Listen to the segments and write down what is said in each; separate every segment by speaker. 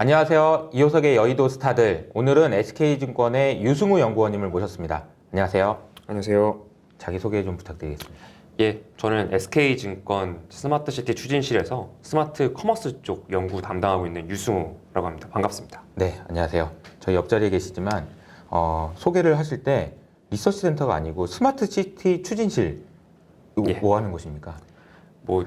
Speaker 1: 안녕하세요. 이호석의 여의도 스타들. 오늘은 SK증권의 유승우 연구원님을 모셨습니다. 안녕하세요.
Speaker 2: 안녕하세요.
Speaker 1: 자기소개 좀 부탁드리겠습니다.
Speaker 2: 예, 저는 SK증권 스마트시티 추진실에서 스마트 커머스 쪽 연구 담당하고 있는 유승우라고 합니다. 반갑습니다.
Speaker 1: 네, 안녕하세요. 저희 옆자리에 계시지만 소개를 하실 때 리서치 센터가 아니고 스마트시티 추진실
Speaker 2: 예.
Speaker 1: 뭐 하는 곳입니까?
Speaker 2: 뭐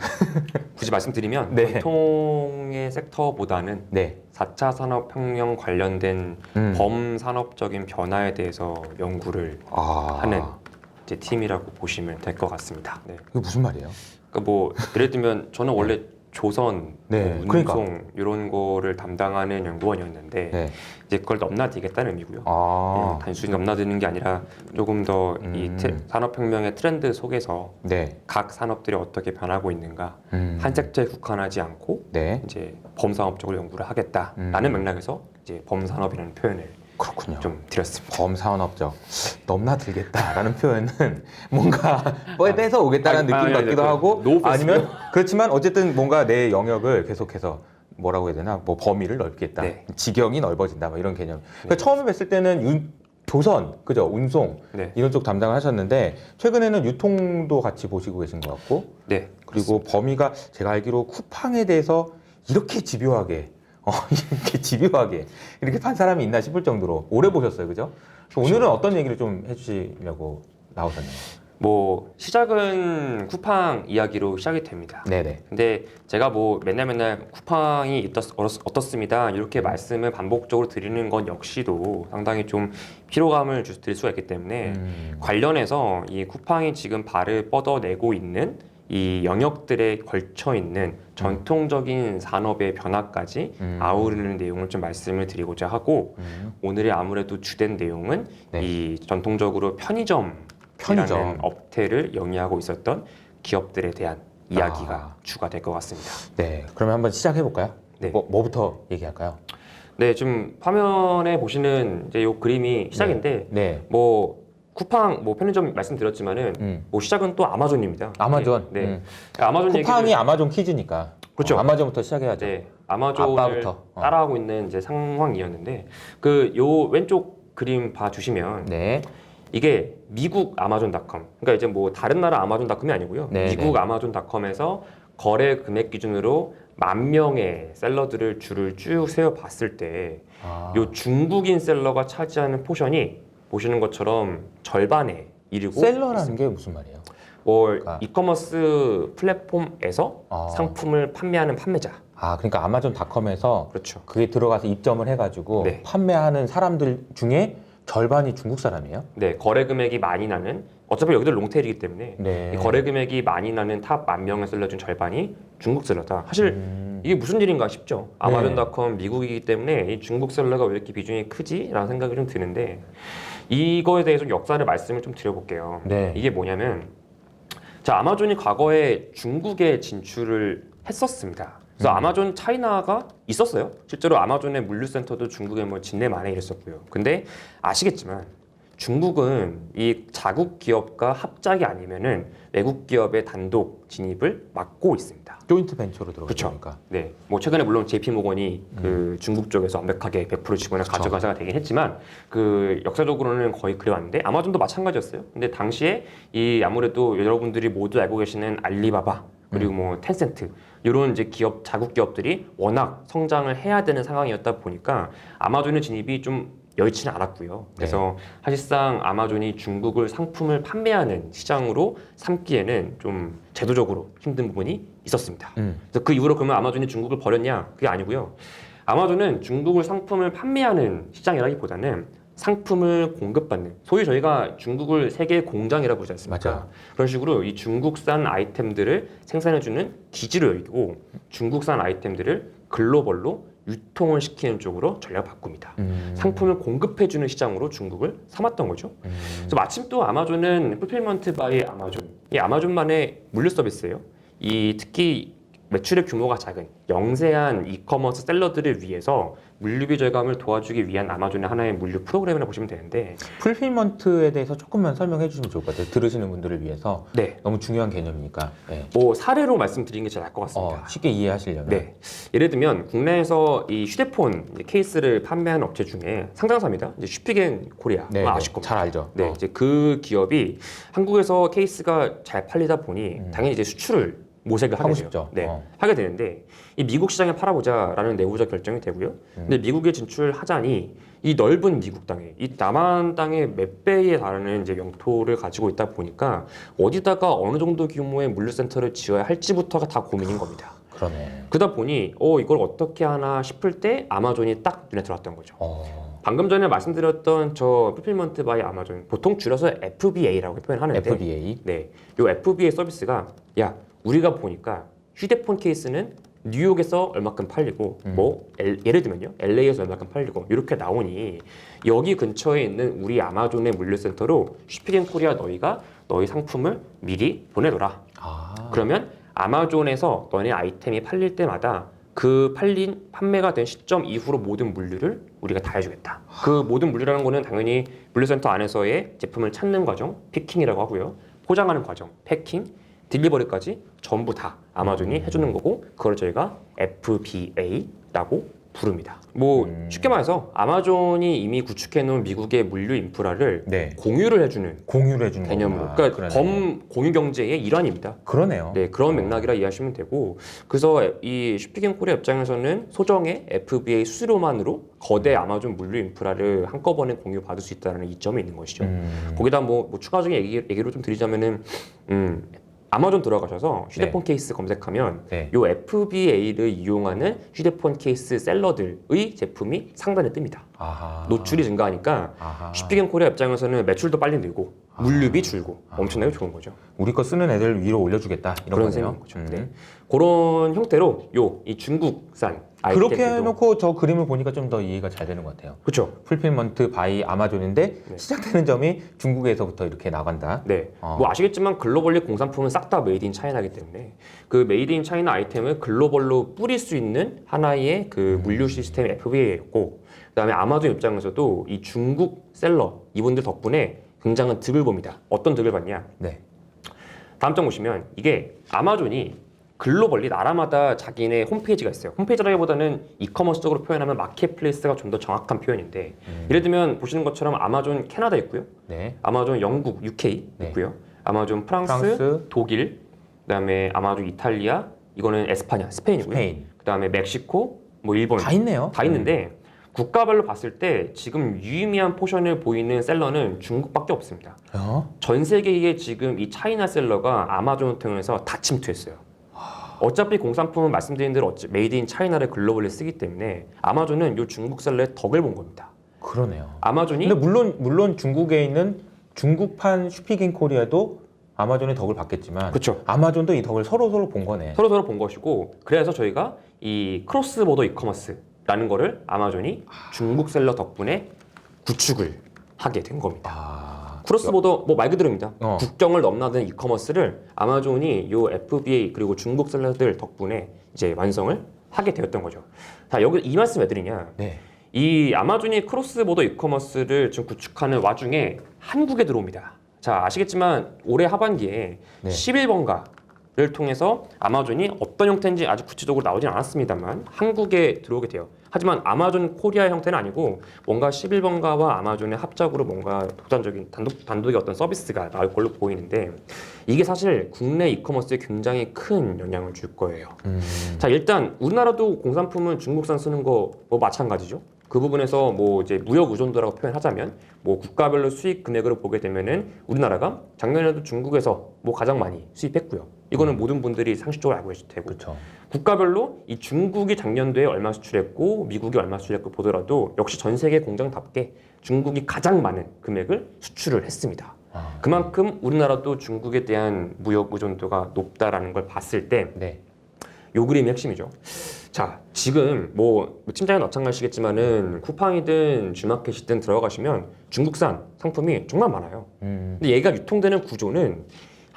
Speaker 2: 굳이 말씀드리면
Speaker 1: 네.
Speaker 2: 전통의 섹터보다는
Speaker 1: 네.
Speaker 2: 4차 산업혁명 관련된 범산업적인 변화에 대해서 연구를 하는 이제 팀이라고 보시면 될 것 같습니다. 네.
Speaker 1: 이게 무슨 말이에요?
Speaker 2: 그러니까 뭐 예를 들면 저는 원래 조선,
Speaker 1: 네,
Speaker 2: 뭐 운송 이런 거를 담당하는 연구원이었는데
Speaker 1: 네.
Speaker 2: 이제 그걸 넘나들겠다는 의미고요.
Speaker 1: 아,
Speaker 2: 단순히 넘나드는 게 아니라 조금 더 이 산업혁명의 트렌드 속에서
Speaker 1: 네.
Speaker 2: 각 산업들이 어떻게 변하고 있는가
Speaker 1: 한
Speaker 2: 한 섹터에 국한하지 않고
Speaker 1: 네.
Speaker 2: 이제 범산업적으로 연구를 하겠다라는 맥락에서 이제 범산업이라는 표현을
Speaker 1: 그렇군요.
Speaker 2: 좀 드렸습니다.
Speaker 1: 범산업적 넘나들겠다라는 표현은 뭔가 뺏어 오겠다는
Speaker 2: 아니,
Speaker 1: 느낌
Speaker 2: 아니,
Speaker 1: 같기도
Speaker 2: 아니,
Speaker 1: 하고
Speaker 2: 노 패스요?
Speaker 1: 아니면 그렇지만 어쨌든 뭔가 내 영역을 계속해서 뭐라고 해야 되나 뭐 범위를 넓겠다
Speaker 2: 네.
Speaker 1: 지경이 넓어진다 뭐 이런 개념. 그러니까 처음에 뵀을 때는 조선 그죠 운송
Speaker 2: 네.
Speaker 1: 이런 쪽 담당을 하셨는데 최근에는 유통도 같이 보시고 계신 것 같고
Speaker 2: 네.
Speaker 1: 그리고 범위가 제가 알기로 쿠팡에 대해서 이렇게 집요하게 이렇게 집요하게 이렇게 판 사람이 있나 싶을 정도로 오래 보셨어요, 그죠? 오늘은 어떤 얘기를 좀 해주시려고 나오셨나요?
Speaker 2: 뭐 시작은 쿠팡 이야기로 시작이 됩니다.
Speaker 1: 네네.
Speaker 2: 근데 제가 뭐 맨날 쿠팡이 어떻습니다 이렇게 말씀을 반복적으로 드리는 건 역시도 상당히 좀 피로감을 드릴 수가 있기 때문에 관련해서 이 쿠팡이 지금 발을 뻗어내고 있는 이 영역들에 걸쳐 있는 전통적인 산업의 변화까지 아우르는 내용을 좀 말씀을 드리고자 하고 오늘의 아무래도 주된 내용은
Speaker 1: 네.
Speaker 2: 이 전통적으로 편의점이라는 업태를 영위하고 있었던 기업들에 대한 이야기가 주가 될 것 같습니다.
Speaker 1: 네, 그러면 한번 시작해 볼까요?
Speaker 2: 네.
Speaker 1: 뭐부터 얘기할까요?
Speaker 2: 네, 지금 화면에 보시는 이제 요 그림이 시작인데
Speaker 1: 네.
Speaker 2: 뭐 쿠팡 뭐 편의점 말씀드렸지만은 뭐 시작은 또 아마존입니다.
Speaker 1: 아마존.
Speaker 2: 네. 아마존
Speaker 1: 쿠팡이
Speaker 2: 얘기를-
Speaker 1: 아마존 퀴즈니까.
Speaker 2: 그렇죠.
Speaker 1: 아마존부터 시작해야죠.
Speaker 2: 네, 아마존을
Speaker 1: 아빠부터.
Speaker 2: 따라하고 있는 이제 상황이었는데 그 요 왼쪽 그림 봐주시면
Speaker 1: 네.
Speaker 2: 이게 미국 아마존닷컴 그러니까 이제 뭐 다른 나라 아마존닷컴이 아니고요.
Speaker 1: 네,
Speaker 2: 미국
Speaker 1: 네.
Speaker 2: 아마존닷컴에서 거래 금액 기준으로 10,000명의 셀러들을 줄을 쭉 세워 봤을 때 요 중국인 셀러가 차지하는 포션이 보시는 것처럼 절반에 이르고
Speaker 1: 셀러라는 게 무슨 말이에요?
Speaker 2: 뭐
Speaker 1: 그러니까.
Speaker 2: 이커머스 플랫폼에서
Speaker 1: 아.
Speaker 2: 상품을 판매하는 판매자.
Speaker 1: 그러니까 아마존닷컴에서
Speaker 2: 그렇죠.
Speaker 1: 그게 들어가서 입점을 해가지고
Speaker 2: 네.
Speaker 1: 판매하는 사람들 중에 절반이 중국 사람이에요?
Speaker 2: 네, 거래 금액이 많이 나는 어차피 여기도 롱테일이기 때문에
Speaker 1: 네.
Speaker 2: 이 거래 금액이 많이 나는 탑 10,000명의 셀러 중 절반이 중국 셀러다. 사실 이게 무슨 일인가 싶죠. 아마존닷컴 미국이기 때문에 이 중국 셀러가 왜 이렇게 비중이 크지? 라는 생각이 좀 드는데 이거에 대해서 좀 역사를 말씀을 좀 드려볼게요.
Speaker 1: 네.
Speaker 2: 이게 뭐냐면 자, 아마존이 과거에 중국에 진출을 했었습니다. 그래서 아마존 차이나가 있었어요. 실제로 아마존의 물류센터도 중국에 뭐 진내 만에 이랬었고요. 근데 아시겠지만 중국은 이 자국 기업과 합작이 아니면은 외국 기업의 단독 진입을 막고 있습니다.
Speaker 1: 조인트 벤처로
Speaker 2: 그렇죠.
Speaker 1: 들어가니까.
Speaker 2: 네, 뭐 최근에 물론 JP 모건이 그 중국 쪽에서 완벽하게 100% 지분을 가져가자가 되긴 했지만 그 역사적으로는 거의 그래왔는데 아마존도 마찬가지였어요. 근데 당시에 이 아무래도 여러분들이 모두 알고 계시는 알리바바 그리고 뭐 텐센트 이런 이제 기업 자국 기업들이 워낙 성장을 해야 되는 상황이었다 보니까 아마존의 진입이 좀 여의치는 않았고요. 그래서 사실상 아마존이 중국을 상품을 판매하는 시장으로 삼기에는 좀 제도적으로 힘든 부분이 있었습니다. 그래서 그 이후로 그러면 아마존이 중국을 버렸냐? 그게 아니고요. 아마존은 중국을 상품을 판매하는 시장이라기보다는 상품을 공급받는 소위 저희가 중국을 세계의 공장이라고 부르지 않습니까?
Speaker 1: 맞아요.
Speaker 2: 그런 식으로 이 중국산 아이템들을 생산해주는 기지로 여기고 중국산 아이템들을 글로벌로 유통을 시키는 쪽으로 전략을 바꿉니다. 상품을 공급해주는 시장으로 중국을 삼았던 거죠. 그래서 마침 또 아마존은 풀필먼트 바이 아마존, 이 아마존만의 물류 서비스예요. 이 특히 매출의 규모가 작은 영세한 이커머스 셀러들을 위해서 물류비 절감을 도와주기 위한 아마존의 하나의 물류 프로그램이라고 보시면 되는데
Speaker 1: 풀필먼트에 대해서 조금만 설명해 주시면 좋을 것 같아요. 들으시는 분들을 위해서
Speaker 2: 네.
Speaker 1: 너무 중요한 개념이니까. 네.
Speaker 2: 뭐 사례로 말씀드리는 게 제일 나을 것 같습니다.
Speaker 1: 쉽게 이해하시려면.
Speaker 2: 네. 예를 들면 국내에서 이 휴대폰 이제 케이스를 판매하는 업체 중에 상장사입니다. 이제 슈피겐 코리아
Speaker 1: 네,
Speaker 2: 아마
Speaker 1: 네.
Speaker 2: 아실 겁니다.
Speaker 1: 잘 알죠.
Speaker 2: 네, 이제 그 기업이 한국에서 케이스가 잘 팔리다 보니 당연히 이제 수출을 모색을 하게
Speaker 1: 하고
Speaker 2: 돼요.
Speaker 1: 싶죠.
Speaker 2: 네, 하게 되는데 이 미국 시장에 팔아보자라는 내부적 결정이 되고요. 근데 미국에 진출하자니 이 넓은 미국 땅에 이 남한 땅의 몇 배에 달하는 이제 영토를 가지고 있다 보니까 어디다가 어느 정도 규모의 물류센터를 지어야 할지부터가 다 고민인 겁니다.
Speaker 1: 그러네.
Speaker 2: 그러다 보니 이걸 어떻게 하나 싶을 때 아마존이 딱 눈에 들어왔던 거죠. 방금 전에 말씀드렸던 저 풀필먼트 바이 아마존 보통 줄여서 FBA라고 표현하는데
Speaker 1: FBA.
Speaker 2: 네, 요 FBA 서비스가 야 우리가 보니까 휴대폰 케이스는 뉴욕에서 얼마큼 팔리고 예를 들면요 LA에서 얼마큼 팔리고 이렇게 나오니 여기 근처에 있는 우리 아마존의 물류센터로 슈피겐 코리아 너희가 너희 상품을 미리 보내둬라. 그러면 아마존에서 너네 아이템이 팔릴 때마다 그 판매가 된 시점 이후로 모든 물류를 우리가 다 해주겠다. 그 모든 물류라는 거는 당연히 물류센터 안에서의 제품을 찾는 과정, 피킹이라고 하고요. 포장하는 과정, 패킹, 딜리버리까지 전부 다 아마존이 해주는 거고 그걸 저희가 FBA라고 부릅니다. 뭐 쉽게 말해서 아마존이 이미 구축해놓은 미국의 물류 인프라를
Speaker 1: 네.
Speaker 2: 공유를 해주는 개념으로,
Speaker 1: 거구나.
Speaker 2: 그러니까
Speaker 1: 그러네.
Speaker 2: 범공유 경제의 일환입니다.
Speaker 1: 그러네요.
Speaker 2: 네, 그런 맥락이라 이해하시면 되고, 그래서 이 슈피겐 코리아 입장에서는 소정의 FBA 수수료만으로 거대 아마존 물류 인프라를 한꺼번에 공유받을 수 있다는 이점이 있는 것이죠. 거기다 뭐 추가적인 얘기로 좀 드리자면은 아마존 들어가셔서 휴대폰 케이스 검색하면
Speaker 1: 네.
Speaker 2: 요 FBA를 이용하는 휴대폰 케이스 셀러들의 제품이 상단에 뜹니다. 노출이 증가하니까 슈피겐 코리아 입장에서는 매출도 빨리 늘고 물류비 줄고 엄청나게 좋은 거죠.
Speaker 1: 우리 거 쓰는 애들 위로 올려주겠다 이런
Speaker 2: 그런
Speaker 1: 거네요.
Speaker 2: 셈인 거죠. 네. 그런 형태로 이 중국산 아이템들도
Speaker 1: 그렇게 해놓고 저 그림을 보니까 좀 더 이해가 잘 되는 것 같아요.
Speaker 2: 그렇죠.
Speaker 1: 풀필먼트 바이 아마존인데 시작되는 점이 중국에서부터 이렇게 나간다.
Speaker 2: 네. 뭐 아시겠지만 글로벌리 공산품은 싹 다 메이드 인 차이나이기 때문에 그 메이드 인 차이나 아이템을 글로벌로 뿌릴 수 있는 하나의 그 물류 시스템이 FBA였고 그다음에 아마존 입장에서도 이 중국 셀러 이분들 덕분에 굉장한 득을 봅니다. 어떤 득을 받냐?
Speaker 1: 네.
Speaker 2: 다음 장 보시면 이게 아마존이 글로벌리 나라마다 자기네 홈페이지가 있어요. 홈페이지라기보다는 이커머스적으로 표현하면 마켓플레이스가 좀 더 정확한 표현인데 예를 들면 보시는 것처럼 아마존 캐나다 있고요.
Speaker 1: 네.
Speaker 2: 아마존 영국 UK
Speaker 1: 네.
Speaker 2: 있고요. 아마존 프랑스, 독일, 그다음에 아마존 이탈리아, 이거는 에스파냐, 스페인이고요.
Speaker 1: 스페인.
Speaker 2: 그다음에 멕시코, 뭐 일본
Speaker 1: 다 있네요.
Speaker 2: 다 있는데 국가별로 봤을 때 지금 유의미한 포션을 보이는 셀러는 중국밖에 없습니다. 전 세계에 지금 이 차이나 셀러가 아마존을 통해서 다 침투했어요. 어차피 공산품은 말씀드린 대로 메이드 인 차이나를 글로벌리 쓰기 때문에 아마존은 이 중국 셀러의 덕을 본 겁니다.
Speaker 1: 그러네요.
Speaker 2: 아마존이
Speaker 1: 근데 물론 중국에 있는 중국판 슈피겐 코리아도 아마존의 덕을 받겠지만
Speaker 2: 그렇죠.
Speaker 1: 아마존도 이 덕을 서로 본 거네.
Speaker 2: 서로 본 것이고 그래서 저희가 이 크로스 보더 이커머스라는 거를 아마존이 중국 셀러 덕분에 구축을 하게 된 겁니다. 크로스보더 뭐 말 그대로입니다. 국경을 넘나드는 이커머스를 아마존이 요 FBA 그리고 중국 셀러들 덕분에 이제 완성을 하게 되었던 거죠. 자, 여기 이 말씀 왜 드리냐?
Speaker 1: 네.
Speaker 2: 이 아마존이 크로스보더 이커머스를 지금 구축하는 와중에 한국에 들어옵니다. 자, 아시겠지만 올해 하반기에
Speaker 1: 네.
Speaker 2: 11번가를 통해서 아마존이 어떤 형태인지 아직 구체적으로 나오진 않았습니다만 한국에 들어오게 돼요. 하지만 아마존 코리아 형태는 아니고 뭔가 11번가와 아마존의 합작으로 뭔가 독단적인 단독의 어떤 서비스가 나올 걸로 보이는데 이게 사실 국내 이커머스에 굉장히 큰 영향을 줄 거예요. 자, 일단 우리나라도 공산품은 중국산 쓰는 거 뭐 마찬가지죠. 그 부분에서 뭐 이제 무역 의존도라고 표현하자면 뭐 국가별로 수익 금액으로 보게 되면은 우리나라가 작년에도 중국에서 뭐 가장 많이 수입했고요. 이거는 모든 분들이 상식적으로 알고 계실 테고.
Speaker 1: 그렇죠.
Speaker 2: 국가별로 이 중국이 작년도에 얼마 수출했고 미국이 얼마 수출했고 보더라도 역시 전 세계 공장답게 중국이 가장 많은 금액을 수출을 했습니다. 그만큼 우리나라도 중국에 대한 무역 의존도가 높다라는 걸 봤을 때
Speaker 1: 네.
Speaker 2: 요 그림이 핵심이죠. 자, 지금 뭐 팀장님 마찬가지시겠지만은 쿠팡이든 G마켓이든 들어가시면 중국산 상품이 정말 많아요. 근데 얘가 유통되는 구조는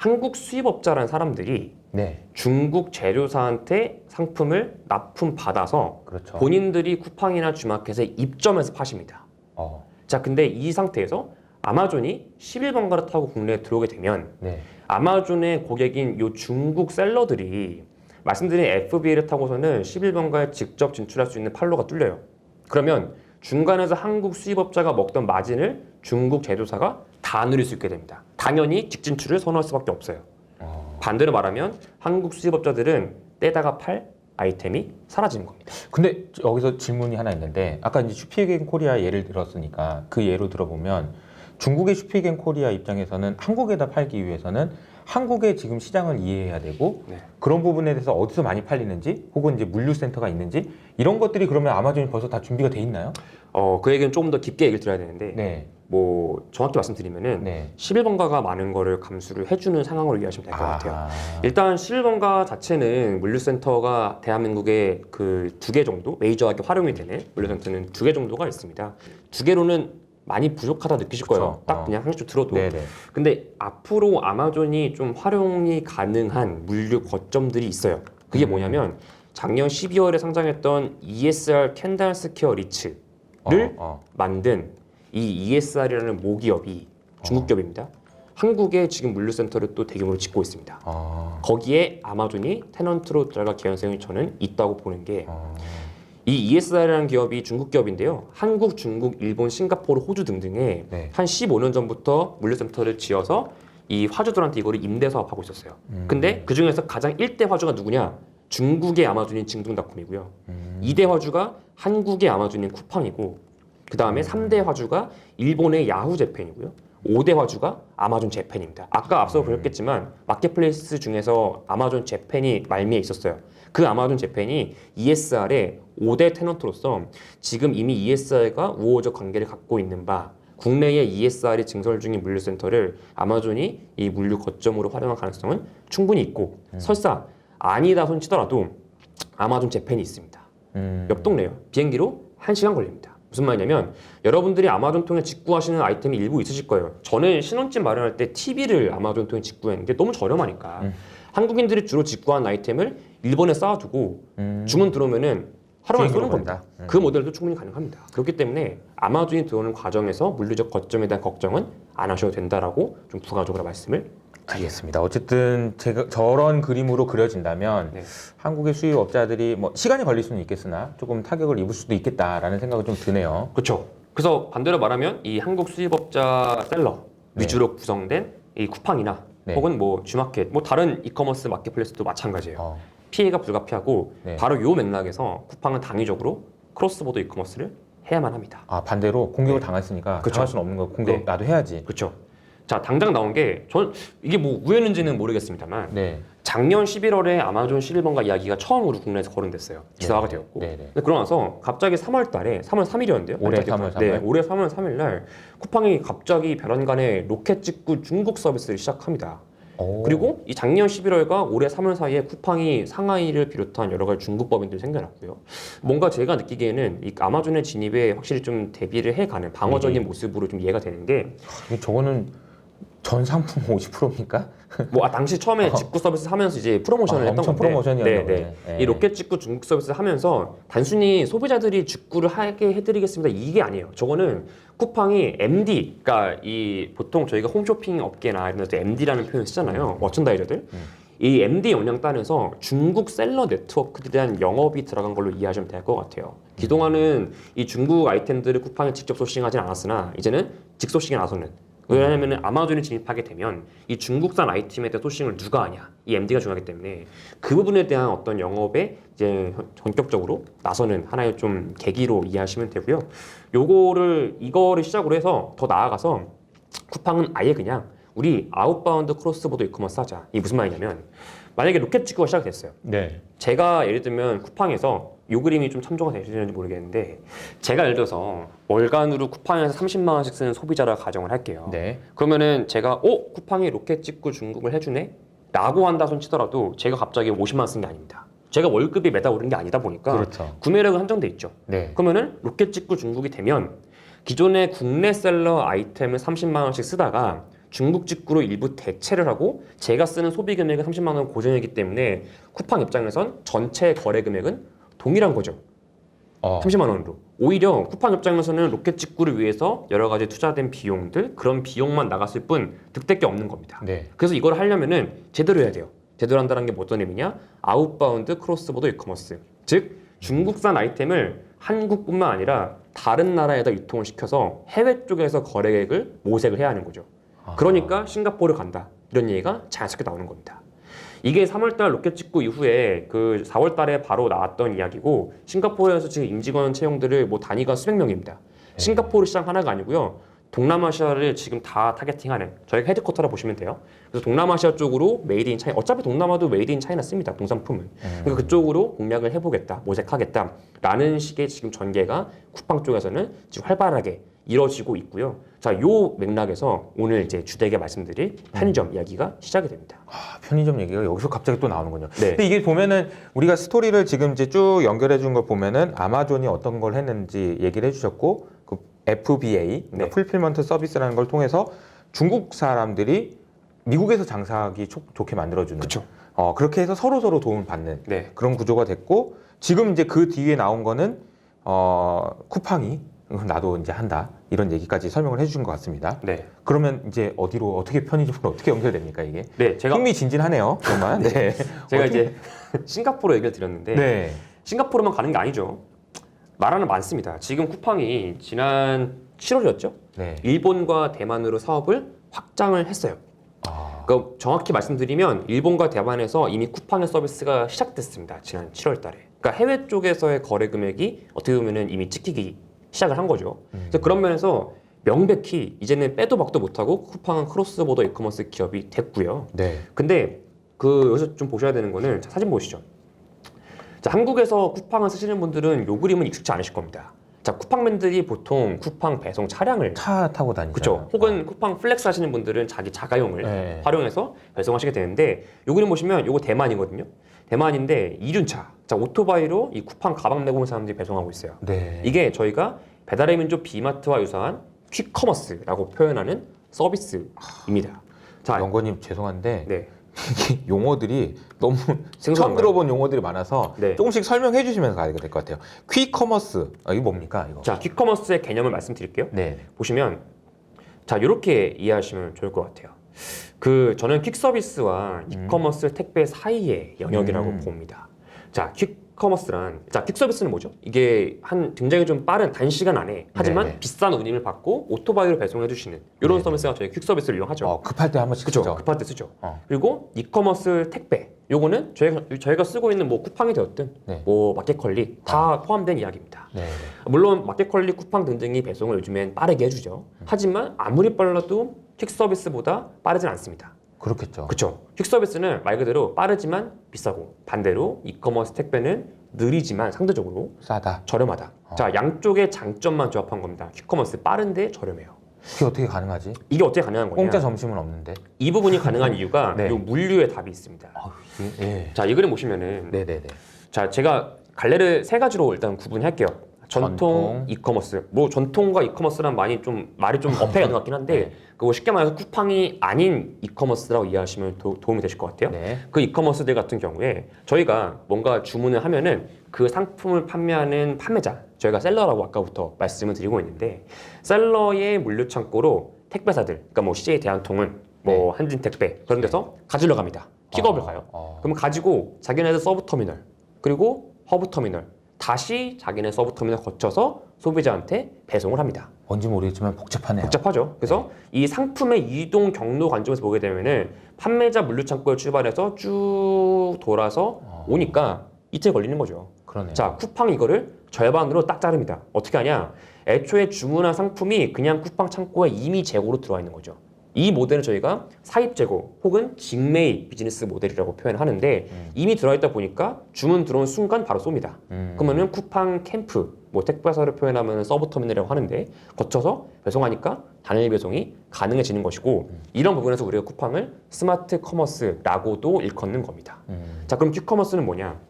Speaker 2: 한국 수입업자라는 사람들이
Speaker 1: 네.
Speaker 2: 중국 제조사한테 상품을 납품받아서
Speaker 1: 그렇죠.
Speaker 2: 본인들이 쿠팡이나 G마켓에 입점해서 파십니다. 자, 근데 이 상태에서 아마존이 11번가를 타고 국내에 들어오게 되면
Speaker 1: 네.
Speaker 2: 아마존의 고객인 요 중국 셀러들이 말씀드린 FBA를 타고서는 11번가에 직접 진출할 수 있는 판로가 뚫려요. 그러면 중간에서 한국 수입업자가 먹던 마진을 중국 제조사가 다 누릴 수 있게 됩니다. 당연히 직진출을 선호할 수밖에 없어요. 반대로 말하면 한국 수입업자들은 떼다가 팔 아이템이 사라지는 겁니다.
Speaker 1: 근데 여기서 질문이 하나 있는데 아까 이제 슈피겐 코리아 예를 들었으니까 그 예로 들어보면 중국의 슈피겐 코리아 입장에서는 한국에다 팔기 위해서는 한국의 지금 시장을 이해해야 되고
Speaker 2: 네.
Speaker 1: 그런 부분에 대해서 어디서 많이 팔리는지 혹은 이제 물류센터가 있는지 이런 것들이 그러면 아마존이 벌써 다 준비가 돼 있나요?
Speaker 2: 그 얘기는 조금 더 깊게 얘기를 드려야 되는데
Speaker 1: 네.
Speaker 2: 뭐 정확히 말씀드리면은
Speaker 1: 네.
Speaker 2: 11번가가 많은 거를 감수를 해주는 상황으로 이해하시면 될 것 같아요.
Speaker 1: 아.
Speaker 2: 일단 11번가 자체는 물류센터가 대한민국에 그 2개 정도 메이저하게 활용이 되는 물류센터는 2개 정도가 있습니다. 2개로는 많이 부족하다 느끼실
Speaker 1: 그쵸.
Speaker 2: 거예요. 딱 그냥 한 줄 들어도.
Speaker 1: 네네.
Speaker 2: 근데 앞으로 아마존이 좀 활용이 가능한 물류 거점들이 있어요. 그게 뭐냐면 작년 12월에 상장했던 ESR 캔달 스퀘어 리츠를 만든 이 ESR이라는 모기업이 중국 기업입니다. 한국에 지금 물류센터를 또 대규모로 짓고 있습니다. 거기에 아마존이 테넌트로 들어갈 개연성이 저는 있다고 보는 게 이 ESR이라는 기업이 중국 기업인데요. 한국, 중국, 일본, 싱가포르, 호주 등등에
Speaker 1: 네.
Speaker 2: 한 15년 전부터 물류센터를 지어서 이 화주들한테 이거를 임대 사업하고 있었어요. 근데 그 중에서 가장 1대 화주가 누구냐? 중국의 아마존인 징동닷컴이고요. 2대 화주가 한국의 아마존인 쿠팡이고 그 다음에 3대 화주가 일본의 야후 재팬이고요. 5대 화주가 아마존 재팬입니다. 아까 앞서 보셨겠지만 마켓플레이스 중에서 아마존 재팬이 말미에 있었어요. 그 아마존 재팬이 ESR의 5대 테넌트로서 지금 이미 ESR과 우호적 관계를 갖고 있는 바 국내에 ESR이 증설 중인 물류센터를 아마존이 이 물류 거점으로 활용할 가능성은 충분히 있고 설사 아니다 손치더라도 아마존 재팬이 있습니다. 옆 동네요. 비행기로 1시간 걸립니다. 무슨 말이냐면 여러분들이 아마존 통해 직구하시는 아이템이 일부 있으실 거예요. 저는 신혼집 마련할 때 TV를 아마존 통해 직구했는데 너무 저렴하니까 한국인들이 주로 직구한 아이템을 일본에 쌓아두고 주문 들어오면은 하루 만에 쏘는 겁니다. 그 모델도 충분히 가능합니다. 그렇기 때문에 아마존이 들어오는 과정에서 물류적 거점에 대한 걱정은 안 하셔도 된다라고 좀 부가적으로 말씀을
Speaker 1: 알겠습니다. 어쨌든 제가 저런 그림으로 그려진다면
Speaker 2: 네.
Speaker 1: 한국의 수입업자들이 뭐 시간이 걸릴 수는 있겠으나 조금 타격을 입을 수도 있겠다라는 생각이 좀 드네요.
Speaker 2: 그렇죠. 그래서 반대로 말하면 이 한국 수입업자 셀러 위주로 구성된 이 쿠팡이나
Speaker 1: 네.
Speaker 2: 혹은 뭐 G마켓, 뭐 다른 이커머스 마켓플레이스도 마찬가지예요. 피해가 불가피하고
Speaker 1: 네.
Speaker 2: 바로 요 맥락에서 쿠팡은 당위적으로 크로스보더 이커머스를 해야만 합니다.
Speaker 1: 아 반대로 공격을 당했으니까
Speaker 2: 그쵸.
Speaker 1: 당할 수는 없는 거 공격
Speaker 2: 네.
Speaker 1: 나도 해야지.
Speaker 2: 그렇죠. 자, 당장 나온 게 전 이게 뭐 우연인지는 모르겠습니다만
Speaker 1: 네.
Speaker 2: 작년 11월에 아마존 11번가 이야기가 처음으로 국내에서 거론됐어요. 기사화가 되었고.
Speaker 1: 네네.
Speaker 2: 근데 그러고 나서 갑자기 3월 달에 3월 3일이었는데요.
Speaker 1: 올해 3월 3일?
Speaker 2: 네, 올해 3월 3일 날 쿠팡이 갑자기 벼랑간에 로켓 직구 중국 서비스를 시작합니다.
Speaker 1: 오.
Speaker 2: 그리고 이 작년 11월과 올해 3월 사이에 쿠팡이 상하이를 비롯한 여러 가지 중국 법인들이 생겨났고요. 뭔가 제가 느끼기에는 이 아마존의 진입에 확실히 좀 대비를 해가는 방어적인 모습으로 좀 이해가 되는 게
Speaker 1: 저거는 전 상품 50%입니까?
Speaker 2: 뭐 당시 처음에 직구 서비스 하면서 이제 프로모션을 했던
Speaker 1: 엄청
Speaker 2: 건데
Speaker 1: 프로모션이었나
Speaker 2: 네.
Speaker 1: 보네.
Speaker 2: 이 로켓 직구 중국 서비스 하면서 단순히 소비자들이 직구를 하게 해드리겠습니다 이게 아니에요. 저거는 쿠팡이 MD, 그러니까 이 보통 저희가 홈쇼핑 업계나 이런 데서 MD라는 표현 쓰잖아요. 머천다이저들. 이 MD 영향단에서 중국 셀러 네트워크에 대한 영업이 들어간 걸로 이해하시면 될 것 같아요. 그동안은 이 중국 아이템들을 쿠팡이 직접 소싱하진 않았으나 이제는 직소싱에 나서는 왜냐하면 아마존이 진입하게 되면 이 중국산 아이템에 대한 소싱을 누가 하냐 이 MD가 중요하기 때문에 그 부분에 대한 어떤 영업에 이제 전격적으로 나서는 하나의 좀 계기로 이해하시면 되고요. 이거를 시작으로 해서 더 나아가서 쿠팡은 아예 그냥 우리 아웃바운드 크로스보더 이커머스 하자. 이게 무슨 말이냐면 만약에 로켓 직구가 시작됐어요.
Speaker 1: 네.
Speaker 2: 제가 예를 들면 쿠팡에서 이 그림이 좀 참조가 되시는지 모르겠는데 제가 예를 들어서 월간으로 쿠팡에서 30만 원씩 쓰는 소비자라 가정을 할게요.
Speaker 1: 네.
Speaker 2: 그러면은 제가 쿠팡이 로켓 직구 중국을 해주네? 라고 한다 손 치더라도 제가 갑자기 50만 원 쓴 게 아닙니다. 제가 월급이 매달 오르는 게 아니다 보니까
Speaker 1: 그렇죠.
Speaker 2: 구매력은 한정돼 있죠.
Speaker 1: 네.
Speaker 2: 그러면은 로켓 직구 중국이 되면 기존의 국내 셀러 아이템을 30만 원씩 쓰다가 중국 직구로 일부 대체를 하고 제가 쓰는 소비 금액은 30만 원 고정이기 때문에 쿠팡 입장에선 전체 거래 금액은 동일한 거죠. 30만 원으로. 오히려 쿠팡 입장에서는 로켓 직구를 위해서 여러 가지 투자된 비용들 그런 비용만 나갔을 뿐 득될 게 없는 겁니다.
Speaker 1: 네.
Speaker 2: 그래서 이걸 하려면은 제대로 해야 돼요. 제대로 한다는 게 어떤 의미냐? 아웃바운드 크로스보더 이커머스. 즉 중국산 아이템을 한국뿐만 아니라 다른 나라에다 유통을 시켜서 해외 쪽에서 거래액을 모색을 해야 하는 거죠. 그러니까 싱가포르를 간다. 이런 얘기가 자연스럽게 나오는 겁니다. 이게 3월달 로켓 직구 이후에 그 4월달에 바로 나왔던 이야기고 싱가포르에서 지금 임직원 채용들을 뭐 단위가 수백 명입니다. 싱가포르 시장 하나가 아니고요. 동남아시아를 지금 다 타겟팅하는 저희가 헤드쿼터라 보시면 돼요. 그래서 동남아시아 쪽으로 메이드 인 차이나 어차피 동남아도 메이드 인 차이나 씁니다. 농산품은. 그러니까 그쪽으로 공략을 해보겠다, 모색하겠다라는 식의 지금 전개가 쿠팡 쪽에서는 지금 활발하게 이뤄지고 있고요. 자, 요 맥락에서 오늘 이제 주되게 말씀드릴 편의점 이야기가 시작이 됩니다.
Speaker 1: 편의점 얘기가 여기서 갑자기 또 나오는군요.
Speaker 2: 네.
Speaker 1: 근데 이게 보면은 우리가 스토리를 지금 이제 쭉 연결해 준 걸 보면은 아마존이 어떤 걸 했는지 얘기를 해주셨고 그 FBA,
Speaker 2: 네.
Speaker 1: 풀필먼트 서비스라는 걸 통해서 중국 사람들이 미국에서 장사하기 좋게 만들어주는.
Speaker 2: 그렇죠.
Speaker 1: 그렇게 해서 서로 도움을 받는
Speaker 2: 네.
Speaker 1: 그런 구조가 됐고 지금 이제 그 뒤에 나온 거는 쿠팡이 나도 이제 한다 이런 얘기까지 설명을 해주신 것 같습니다.
Speaker 2: 네.
Speaker 1: 그러면 이제 어디로 어떻게 편의점으로 어떻게 연결됩니까 이게?
Speaker 2: 네, 제가
Speaker 1: 흥미진진하네요 정말. 네.
Speaker 2: 제가
Speaker 1: 어떻게-
Speaker 2: 이제 싱가포르 얘기를 드렸는데
Speaker 1: 네.
Speaker 2: 싱가포르만 가는 게 아니죠. 나라는 많습니다. 지금 쿠팡이 지난 7월이었죠.
Speaker 1: 네.
Speaker 2: 일본과 대만으로 사업을 확장을 했어요. 그러니까 정확히 말씀드리면 일본과 대만에서 이미 쿠팡의 서비스가 시작됐습니다. 지난 7월 달에. 그러니까 해외 쪽에서의 거래 금액이 어떻게 보면은 이미 찍히기 시작을 한 거죠. 그래서 그런 면에서 명백히 이제는 빼도 박도 못하고 쿠팡은 크로스보더 이커머스 기업이 됐고요.
Speaker 1: 네.
Speaker 2: 근데 여기서 좀 보셔야 되는 거는 자, 사진 보시죠. 자, 한국에서 쿠팡을 쓰시는 분들은 요 그림은 익숙치 않으실 겁니다. 자, 쿠팡맨들이 보통 쿠팡 배송 차량을
Speaker 1: 차 타고 다니죠.
Speaker 2: 그렇죠. 혹은 쿠팡 플렉스 하시는 분들은 자기 자가용을
Speaker 1: 네.
Speaker 2: 활용해서 배송하시게 되는데 요 그림 보시면 요거 대만이거든요. 대만인데 이륜차, 자 오토바이로 이 쿠팡 가방 메고 온 사람들이 배송하고 있어요.
Speaker 1: 네.
Speaker 2: 이게 저희가 배달의 민족 비마트와 유사한 퀵커머스라고 표현하는 서비스입니다. 자,
Speaker 1: 연구님 죄송한데
Speaker 2: 네.
Speaker 1: 이게 용어들이 너무 처음
Speaker 2: 생소한가요?
Speaker 1: 들어본 용어들이 많아서
Speaker 2: 네.
Speaker 1: 조금씩 설명해 주시면서 가야 될 것 같아요. 퀵커머스 이게 뭡니까 이거?
Speaker 2: 자, 퀵커머스의 개념을 말씀드릴게요.
Speaker 1: 네.
Speaker 2: 보시면 자 이렇게 이해하시면 좋을 것 같아요. 저는 퀵 서비스와 이커머스 택배 사이의 영역이라고 봅니다. 자, 퀵 서비스는 뭐죠? 이게 굉장히 좀 빠른 단시간 안에 하지만
Speaker 1: 네네.
Speaker 2: 비싼 운임을 받고 오토바이로 배송해 주시는 이런
Speaker 1: 네네.
Speaker 2: 서비스가 저희 퀵 서비스를 이용하죠.
Speaker 1: 급할 때 한 번씩
Speaker 2: 그렇죠.
Speaker 1: 쓰죠.
Speaker 2: 급할 때 쓰죠.
Speaker 1: 어.
Speaker 2: 그리고 이커머스 택배 요거는 저희가 쓰고 있는 뭐 쿠팡이 되었든
Speaker 1: 네.
Speaker 2: 뭐 마켓컬리 다 포함된 이야기입니다.
Speaker 1: 네.
Speaker 2: 물론 마켓컬리, 쿠팡 등등이 배송을 요즘엔 빠르게 해주죠. 하지만 아무리 빨라도 퀵 서비스보다 빠르진 않습니다.
Speaker 1: 그렇겠죠.
Speaker 2: 그렇죠. 퀵 서비스는 말 그대로 빠르지만 비싸고 반대로 이커머스 택배는 느리지만 상대적으로
Speaker 1: 싸다.
Speaker 2: 저렴하다. 자, 양쪽의 장점만 조합한 겁니다. 퀵커머스 빠른데 저렴해요.
Speaker 1: 그게 어떻게 가능하지?
Speaker 2: 이게 어떻게 가능한 거냐?
Speaker 1: 공짜 점심은 없는데.
Speaker 2: 이 부분이 가능한 이유가
Speaker 1: 네.
Speaker 2: 이 물류의 답이 있습니다.
Speaker 1: 이게 예.
Speaker 2: 자, 이 그림 보시면은
Speaker 1: 네네네.
Speaker 2: 자, 제가 갈래를 세 가지로 일단 구분할게요. 전통,
Speaker 1: 전통.
Speaker 2: 이커머스. 뭐 전통과 이커머스란 말이 좀 어폐가 된 것 같긴 한데
Speaker 1: 네.
Speaker 2: 그거 쉽게 말해서 쿠팡이 아닌 이커머스라고 이해하시면 도움이 되실 것 같아요.
Speaker 1: 네.
Speaker 2: 그 이커머스들 같은 경우에 저희가 뭔가 주문을 하면은 그 상품을 판매하는 판매자, 저희가 셀러라고 아까부터 말씀을 드리고 있는데 셀러의 물류 창고로 택배사들, 그러니까 뭐 CJ 대한통운, 뭐 한진택배 그런 데서 가지러 갑니다. 픽업을 가요. 그러면 가지고 자기네들 서브터미널 그리고 허브터미널 다시 자기네 서브터미널 거쳐서 소비자한테 배송을 합니다.
Speaker 1: 뭔지 모르겠지만 복잡하네요.
Speaker 2: 복잡하죠. 그래서 이 상품의 이동 경로 관점에서 보게 되면은 판매자 물류 창고를 출발해서 쭉 돌아서 오니까 이틀 걸리는 거죠.
Speaker 1: 그러네요.
Speaker 2: 자, 쿠팡 이거를 절반으로 딱 자릅니다. 어떻게 하냐? 애초에 주문한 상품이 그냥 쿠팡 창고에 이미 재고로 들어와 있는 거죠. 이 모델을 저희가 사입 재고 혹은 직매입 비즈니스 모델이라고 표현하는데 이미 들어있다 보니까 주문 들어온 순간 바로 쏩니다. 그러면은 쿠팡 캠프, 뭐 택배사를 표현하면 서브터미널이라고 하는데 거쳐서 배송하니까 단일 배송이 가능해지는 것이고 이런 부분에서 우리가 쿠팡을 스마트 커머스라고도 일컫는 겁니다. 자, 그럼 퀵커머스는 뭐냐?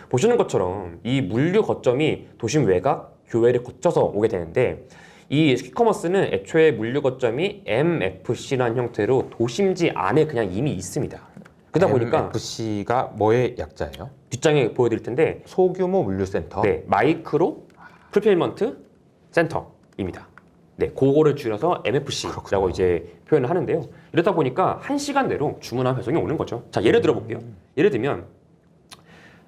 Speaker 2: 보시는 것처럼 이 물류 거점이 도심 외곽, 교외를 거쳐서 오게 되는데 이 퀵커머스는 애초에 물류 거점이 MFC라는 형태로 도심지 안에 그냥 이미 있습니다. 그러다 보니까
Speaker 1: MFC가 뭐의 약자예요?
Speaker 2: 뒷장에 보여드릴 텐데
Speaker 1: 소규모 물류센터.
Speaker 2: 네, 마이크로 풀필먼트 센터입니다. 네, 그거를 줄여서 MFC라고
Speaker 1: 그렇군요.
Speaker 2: 이제 표현을 하는데요. 이러다 보니까 1시간 내로 주문한 배송이 오는 거죠. 자, 예를 들어 볼게요. 예를 들면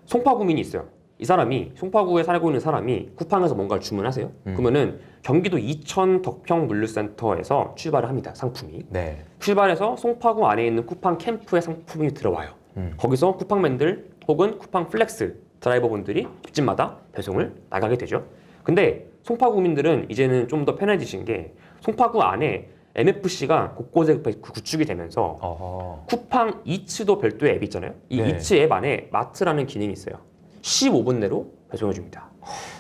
Speaker 2: 송파구민이 있어요. 이 사람이 송파구에 살고 있는 사람이 쿠팡에서 뭔가를 주문하세요. 그러면은 경기도 이천 덕평 물류센터에서 출발을 합니다. 상품이.
Speaker 1: 네.
Speaker 2: 출발해서 송파구 안에 있는 쿠팡 캠프에 상품이 들어와요. 거기서 쿠팡맨들 혹은 쿠팡 플렉스 드라이버분들이 집집마다 배송을 나가게 되죠. 근데 송파구민들은 이제는 좀 더 편해지신 게 송파구 안에 MFC가 곳곳에 구축이 되면서
Speaker 1: 어허.
Speaker 2: 쿠팡 이츠도 별도의 앱이 있잖아요. 이
Speaker 1: 네.
Speaker 2: 이츠 앱 안에 마트라는 기능이 있어요. 15분 내로 배송해 줍니다.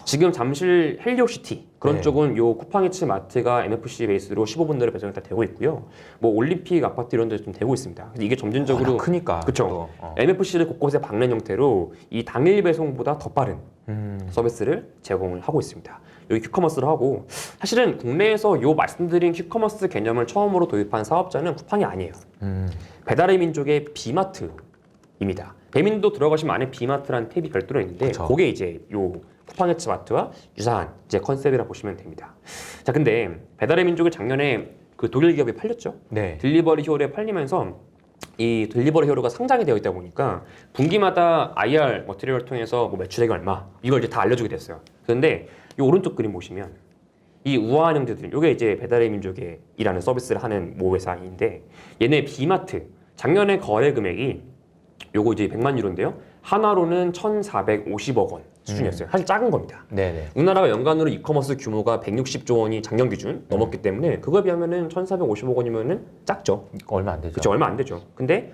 Speaker 2: 지금 잠실 헬리오시티 그런
Speaker 1: 네.
Speaker 2: 쪽은 요 쿠팡 이츠 마트가 MFC 베이스로 15분 내로 배송이 다 되고 있고요. 뭐 올림픽 아파트 이런 데도 좀 되고 있습니다. 근데 이게 점진적으로
Speaker 1: 워낙 크니까.
Speaker 2: 그쵸.
Speaker 1: 또,
Speaker 2: MFC를 곳곳에 박는 형태로 이 당일 배송보다 더 빠른
Speaker 1: 음.
Speaker 2: 서비스를 제공을 하고 있습니다. 여기 퀵커머스를 하고 사실은 국내에서 요 말씀드린 퀵커머스 개념을 처음으로 도입한 사업자는 쿠팡이 아니에요. 배달의 민족의 비마트입니다. 배민도 들어가시면 안에 비마트라는 탭이 별도로 있는데
Speaker 1: 그쵸.
Speaker 2: 그게 이제 요 쿠팡에츠 마트와 유사한 이제 컨셉이라 보시면 됩니다. 자, 근데 배달의 민족이 작년에 그 독일 기업에 팔렸죠.
Speaker 1: 네.
Speaker 2: 딜리버리 히어로에 팔리면서 이 딜리버리 히어로가 상장이 되어 있다 보니까 분기마다 IR 머티리얼을 통해서 뭐 매출액이 얼마 이걸 이제 다 알려주게 됐어요. 그런데 이 오른쪽 그림 보시면 이 우아한 형제들, 이게 이제 배달의 민족의 일하는 서비스를 하는 모 회사인데 얘네 비마트 작년에 거래 금액이 요거 이제 100만 유로인데요. 하나로는 1,450억 원 수준이었어요. 사실 작은 겁니다.
Speaker 1: 네네.
Speaker 2: 우리나라가 연간으로 이커머스 규모가 160조 원이 작년 기준 넘었기 때문에 그거에 비하면은 1,450억 원이면은 작죠.
Speaker 1: 얼마 안 되죠.
Speaker 2: 그렇죠, 얼마 안 되죠. 근데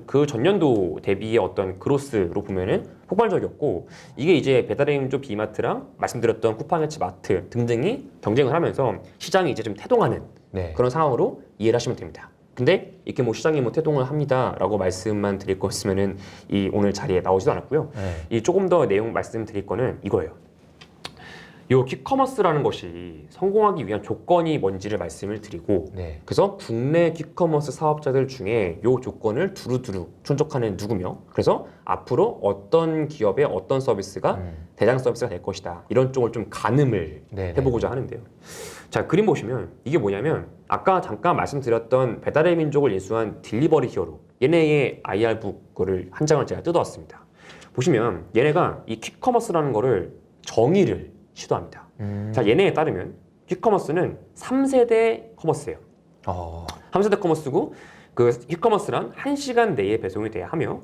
Speaker 2: 그 전년도 대비의 어떤 그로스로 보면은 폭발적이었고 이게 이제 배달의 민족 비마트랑 말씀드렸던 쿠팡에츠 마트 등등이 경쟁을 하면서 시장이 이제 좀 태동하는
Speaker 1: 네.
Speaker 2: 그런 상황으로 이해를 하시면 됩니다. 근데 이렇게 뭐 시장이 뭐 태동을 합니다라고 말씀만 드릴 거였으면은 이 오늘 자리에 나오지도 않았고요.
Speaker 1: 네.
Speaker 2: 이 조금 더 내용 말씀드릴 거는 이거예요. 요 퀵커머스라는 것이 성공하기 위한 조건이 뭔지를 말씀을 드리고
Speaker 1: 네.
Speaker 2: 그래서 국내 퀵커머스 사업자들 중에 요 조건을 두루두루 충족하는 누구며 그래서 앞으로 어떤 기업의 어떤 서비스가 대장 서비스가 될 것이다 이런 쪽을 좀 가늠을
Speaker 1: 네네.
Speaker 2: 해보고자 하는데요. 자, 그림 보시면 이게 뭐냐면 아까 잠깐 말씀드렸던 배달의 민족을 인수한 딜리버리 히어로 얘네의 IR북 거를 한 장을 제가 뜯어왔습니다. 보시면 얘네가 이 퀵커머스라는 거를 정의를 시도합니다. 자, 얘네에 따르면 퀵커머스는 3세대 커머스예요. 3세대 커머스고 그 퀵커머스란 1시간 내에 배송이 돼야 하며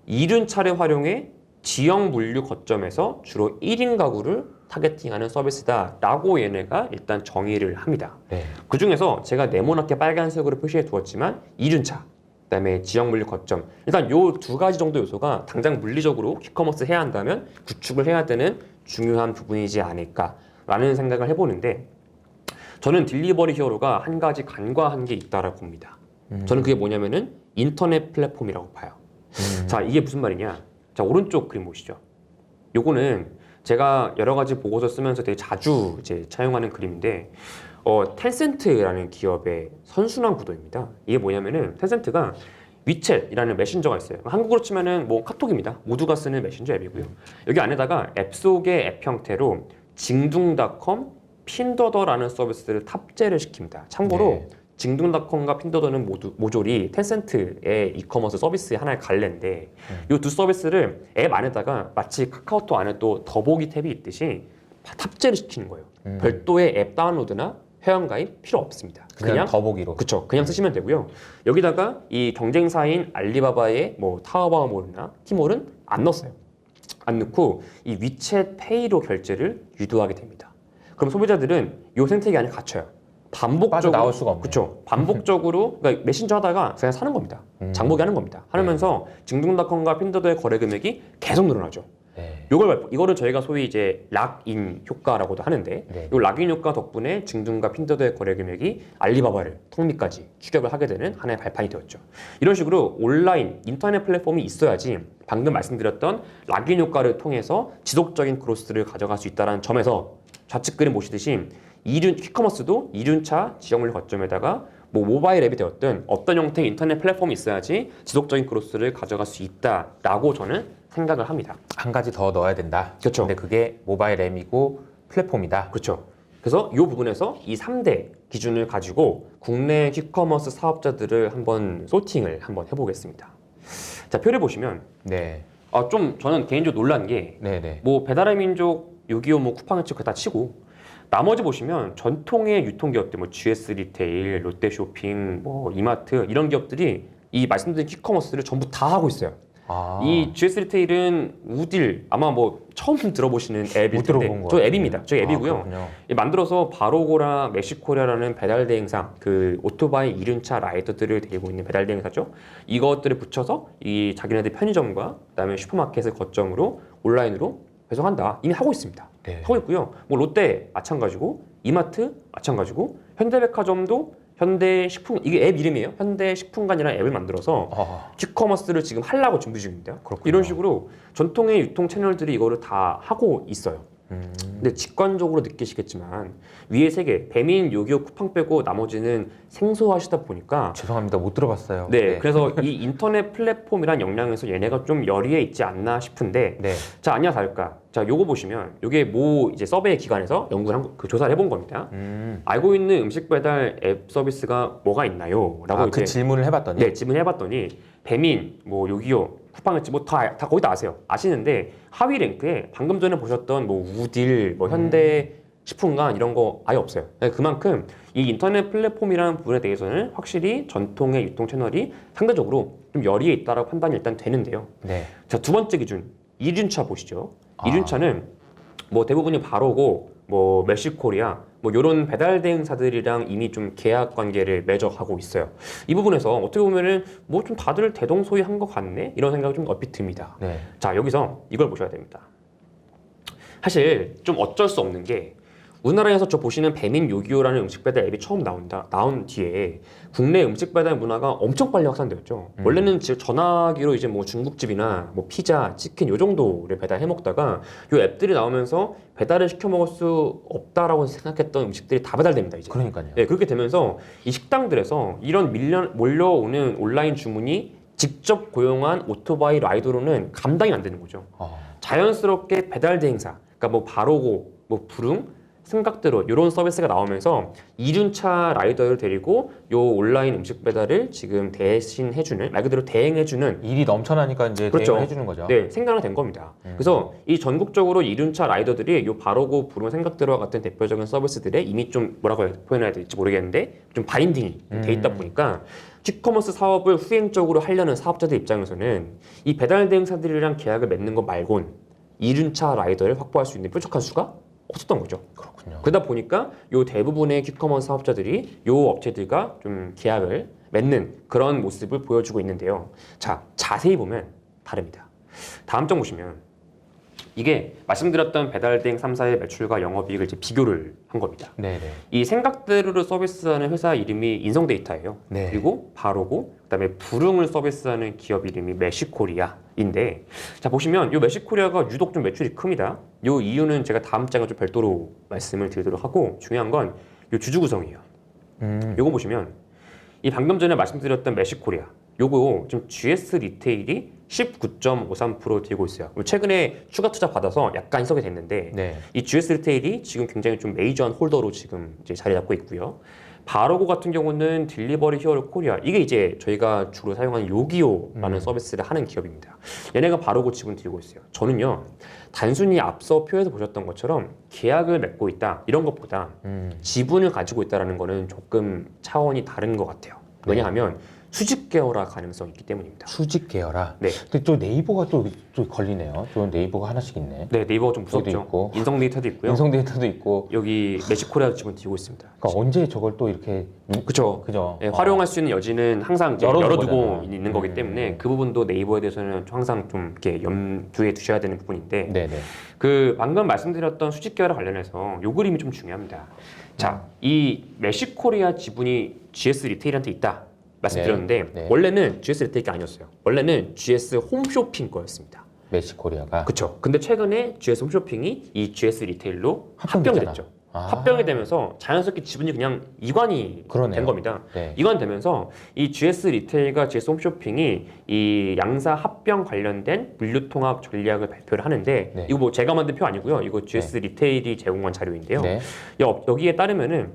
Speaker 2: 이륜차를 활용해 지역 물류 거점에서 주로 1인 가구를 타겟팅하는 서비스다라고 얘네가 일단 정의를 합니다.
Speaker 1: 네.
Speaker 2: 그 중에서 제가 네모나게 빨간색으로 표시해 두었지만 이륜차, 그다음에 지역 물류 거점 일단 요 두 가지 정도 요소가 당장 물리적으로 퀵커머스 해야 한다면 구축을 해야 되는 중요한 부분이지 않을까라는 생각을 해보는데 저는 딜리버리 히어로가 한 가지 간과한 게 있다라고 봅니다. 저는 그게 뭐냐면은 인터넷 플랫폼이라고 봐요. 자, 이게 무슨 말이냐? 자, 오른쪽 그림 보시죠. 요거는 제가 여러 가지 보고서 쓰면서 되게 자주 이제 차용하는 그림인데 텐센트라는 기업의 선순환 구도입니다. 이게 뭐냐면은 텐센트가 위챗이라는 메신저가 있어요. 한국으로 치면은 뭐 카톡입니다. 모두가 쓰는 메신저 앱이고요. 여기 안에다가 앱 속의 앱 형태로 징둥닷컴, 핀더더라는 서비스를 탑재를 시킵니다. 참고로
Speaker 1: 네.
Speaker 2: 징둥닷컴과 핀더더는 모조리 텐센트의 이커머스 서비스의 하나의 갈래인데 이 두 서비스를 앱 안에다가 마치 카카오톡 안에 또 더보기 탭이 있듯이 탑재를 시키는 거예요. 별도의 앱 다운로드나 회원가입 필요 없습니다.
Speaker 1: 그냥 더보기로.
Speaker 2: 그쵸. 그냥 쓰시면 되고요. 여기다가 이 경쟁사인 알리바바의 뭐 타오바오몰이나 티몰은 안 넣었어요. 안 넣고 이 위챗 페이로 결제를 유도하게 됩니다. 그럼 소비자들은 이 생태계 안에 갇혀요. 반복적으로
Speaker 1: 빠져나올 수가 없네요.
Speaker 2: 그렇죠. 반복적으로 그러니까 메신저 하다가 그냥 사는 겁니다. 장보기 하는 겁니다. 하면서 징둥닷컴과 핀더더의 거래 금액이 계속 늘어나죠.
Speaker 1: 네.
Speaker 2: 이거를 저희가 소위 이제 락인 효과라고도 하는데
Speaker 1: 네.
Speaker 2: 이 락인 효과 덕분에 징둥과 핀더더의 거래 금액이 알리바바를 턱밑까지 추격을 하게 되는 하나의 발판이 되었죠. 이런 식으로 온라인 인터넷 플랫폼이 있어야지 방금 말씀드렸던 락인 효과를 통해서 지속적인 그로스를 가져갈 수 있다는 점에서 좌측 그림 보시듯이 퀵커머스도 이륜차 지역물 거점에다가 뭐 모바일 앱이 되었든 어떤 형태의 인터넷 플랫폼이 있어야지 지속적인 그로스를 가져갈 수 있다라고 저는 생각을 합니다.
Speaker 1: 한 가지 더 넣어야 된다.
Speaker 2: 그렇죠.
Speaker 1: 근데 그게 모바일 앱이고 플랫폼이다.
Speaker 2: 그렇죠. 그래서 이 부분에서 이 3대 기준을 가지고 국내 퀵커머스 사업자들을 한번 소팅을 한번 해보겠습니다. 자, 표를 보시면
Speaker 1: 네.
Speaker 2: 좀 저는 개인적으로 놀란 게
Speaker 1: 네네.
Speaker 2: 뭐 배달의 민족, 625, 뭐 쿠팡이츠 다 치고 나머지 보시면 전통의 유통기업들 뭐 GS 리테일, 롯데쇼핑, 뭐 이마트 이런 기업들이 이 말씀드린 퀵커머스를 전부 다 하고 있어요. 이 GS 리테일은 우딜 아마 뭐 처음 들어보시는 앱일
Speaker 1: 못
Speaker 2: 텐데
Speaker 1: 들어본 것
Speaker 2: 저
Speaker 1: 같아요.
Speaker 2: 앱입니다. 저 앱이고요.
Speaker 1: 그렇군요.
Speaker 2: 만들어서 바로고라 멕시코리아라는 배달 대행사 그 오토바이 이륜차 라이더들을 데리고 있는 배달 대행사죠. 이것들을 붙여서 이 자기네들 편의점과 그다음에 슈퍼마켓을 거점으로 온라인으로 배송한다. 이미 하고 있습니다.
Speaker 1: 네.
Speaker 2: 하고 있고요. 뭐 롯데 마찬가지고 이마트 마찬가지고 현대백화점도 현대식품 이게 앱 이름이에요. 현대식품관이라는 앱을 만들어서 퀵커머스를 지금 하려고 준비 중입니다.
Speaker 1: 그렇군요.
Speaker 2: 이런 식으로 전통의 유통 채널들이 이거를 다 하고 있어요. 근데 직관적으로 느끼시겠지만 위에 세 개, 배민, 요기요, 쿠팡 빼고 나머지는 생소하시다 보니까
Speaker 1: 죄송합니다. 못 들어봤어요.
Speaker 2: 네, 그래서 이 인터넷 플랫폼이란 역량에서 얘네가 좀 열의에 있지 않나 싶은데
Speaker 1: 네.
Speaker 2: 자, 아니야 다를까? 자, 요거 보시면 요게 모 이제 서베이 기관에서 그 조사를 해본 겁니다. 알고 있는 음식 배달 앱 서비스가 뭐가 있나요? 라고
Speaker 1: 그 질문을 해봤더니
Speaker 2: 네, 질문해봤더니 배민, 뭐 요기요, 쿠팡이츠 뭐다 거의 다 아세요. 아시는데 하위 랭크에 방금 전에 보셨던 뭐 우딜, 뭐 현대 식품관 이런 거 아예 없어요. 그만큼 이 인터넷 플랫폼이라는 부분에 대해서는 확실히 전통의 유통 채널이 상대적으로 좀 열의에 있다라고 판단이 일단 되는데요.
Speaker 1: 네.
Speaker 2: 자, 두 번째 기준 이륜차 보시죠. 이륜차는 뭐 대부분이 바로고 뭐 메시코리아 뭐 이런 배달 대행사들이랑 이미 좀 계약 관계를 맺어가고 있어요. 이 부분에서 어떻게 보면은 뭐 좀 다들 대동소이한 것 같네 이런 생각이 좀 얼핏 듭니다.
Speaker 1: 네.
Speaker 2: 자, 여기서 이걸 보셔야 됩니다. 사실 좀 어쩔 수 없는 게 우리나라에서 저 보시는 배민 요기요라는 음식 배달 앱이 처음 나온 뒤에 국내 음식 배달 문화가 엄청 빨리 확산되었죠. 원래는 지금 전화기로 이제 뭐 중국집이나 뭐 피자, 치킨 요 정도를 배달해 먹다가 요 앱들이 나오면서 배달을 시켜 먹을 수 없다라고 생각했던 음식들이 다 배달됩니다, 이제.
Speaker 1: 그러니까요.
Speaker 2: 네, 그렇게 되면서 이 식당들에서 이런 몰려오는 온라인 주문이 직접 고용한 오토바이 라이더로는 감당이 안 되는 거죠. 자연스럽게 배달 대행사, 그러니까 뭐 바로고, 뭐 부릉, 생각대로 이런 서비스가 나오면서 이륜차 라이더를 데리고 요 온라인 음식 배달을 지금 대신해주는 말 그대로 대행해주는
Speaker 1: 일이 넘쳐나니까 이제
Speaker 2: 그렇죠.
Speaker 1: 대응을 해주는 거죠.
Speaker 2: 네, 생각이 된 겁니다. 그래서 이 전국적으로 이륜차 라이더들이 요 바로고 부릉 생각대로와 같은 대표적인 서비스들에 이미 좀 뭐라고 표현해야 될지 모르겠는데 좀 바인딩이 돼 있다 보니까 퀵커머스 사업을 후행적으로 하려는 사업자들 입장에서는 이 배달 대행사들이랑 계약을 맺는 것 말곤 이륜차 라이더를 확보할 수 있는 뾰족한 수가 없었던 거죠.
Speaker 1: 그렇군요.
Speaker 2: 그러다 보니까 요 대부분의 퀵커머스 사업자들이 요 업체들과 좀 계약을 맺는 그런 모습을 보여주고 있는데요. 자, 자세히 보면 다릅니다. 다음 장 보시면 이게 말씀드렸던 배달 대행 3사의 매출과 영업이익을 이제 비교를 한 겁니다.
Speaker 1: 네네.
Speaker 2: 이 생각대로를 서비스하는 회사 이름이 인성데이터예요.
Speaker 1: 네.
Speaker 2: 그리고 바로고 그다음에 부릉을 서비스하는 기업 이름이 메시코리아인데 자 보시면 이 메시코리아가 유독 좀 매출이 큽니다. 이 이유는 제가 다음 장에 좀 별도로 말씀을 드리도록 하고 중요한 건 이 주주 구성이에요. 요거 보시면 이 방금 전에 말씀드렸던 메시코리아 요거 지금 GS 리테일이 19.53% 들고 있어요. 최근에 추가 투자 받아서 약간 희석이 됐는데
Speaker 1: 네.
Speaker 2: 이 GS 리테일이 지금 굉장히 좀 메이저한 홀더로 지금 이제 자리 잡고 있고요. 바로고 같은 경우는 딜리버리 히어로 코리아 이게 이제 저희가 주로 사용하는 요기요라는 서비스를 하는 기업입니다. 얘네가 바로고 지분 들고 있어요. 저는요 단순히 앞서 표에서 보셨던 것처럼 계약을 맺고 있다 이런 것보다 지분을 가지고 있다는 거는 조금 차원이 다른 것 같아요. 왜냐하면 수직 계열화 가능성이 있기 때문입니다.
Speaker 1: 수직 계열화.
Speaker 2: 네.
Speaker 1: 근데 또 네이버가 또 걸리네요. 또 네이버가 하나씩 있네.
Speaker 2: 네, 네이버가 좀 무섭죠.
Speaker 1: 있고.
Speaker 2: 인성 데이터도 있고요.
Speaker 1: 인성 데이터도 있고.
Speaker 2: 여기 메시코리아도 지금 들고 있습니다.
Speaker 1: 그러니까 언제 저걸 또 이렇게
Speaker 2: 그렇죠.
Speaker 1: 그죠?
Speaker 2: 네, 활용할 수 있는 여지는 항상 이제
Speaker 1: 열어둔
Speaker 2: 열어두고
Speaker 1: 거잖아요.
Speaker 2: 있는 거기 때문에 그 부분도 네이버에 대해서는 항상 좀 이렇게 염두에 두셔야 되는 부분인데
Speaker 1: 네네.
Speaker 2: 그 방금 말씀드렸던 수직 계열화 관련해서 요 그림이 좀 중요합니다. 자, 이 메시코리아 지분이 GS 리테일한테 있다 말씀드렸는데
Speaker 1: 네.
Speaker 2: 원래는 GS 리테일이 아니었어요. 원래는 GS 홈쇼핑 거였습니다.
Speaker 1: 메시코리아가.
Speaker 2: 그렇죠. 근데 최근에 GS 홈쇼핑이 이 GS 리테일로 합병이
Speaker 1: 합병됐잖아.
Speaker 2: 됐죠. 합병이 되면서 자연스럽게 지분이 그냥 이관이
Speaker 1: 그러네요.
Speaker 2: 된 겁니다.
Speaker 1: 네.
Speaker 2: 이관되면서 이 GS 리테일과 GS 홈쇼핑이 이 양사 합병 관련된 물류통합 전략을 발표를 하는데
Speaker 1: 네.
Speaker 2: 이거 뭐 제가 만든 표 아니고요. 이거 GS 리테일이 제공한 자료인데요.
Speaker 1: 네.
Speaker 2: 여기에 따르면은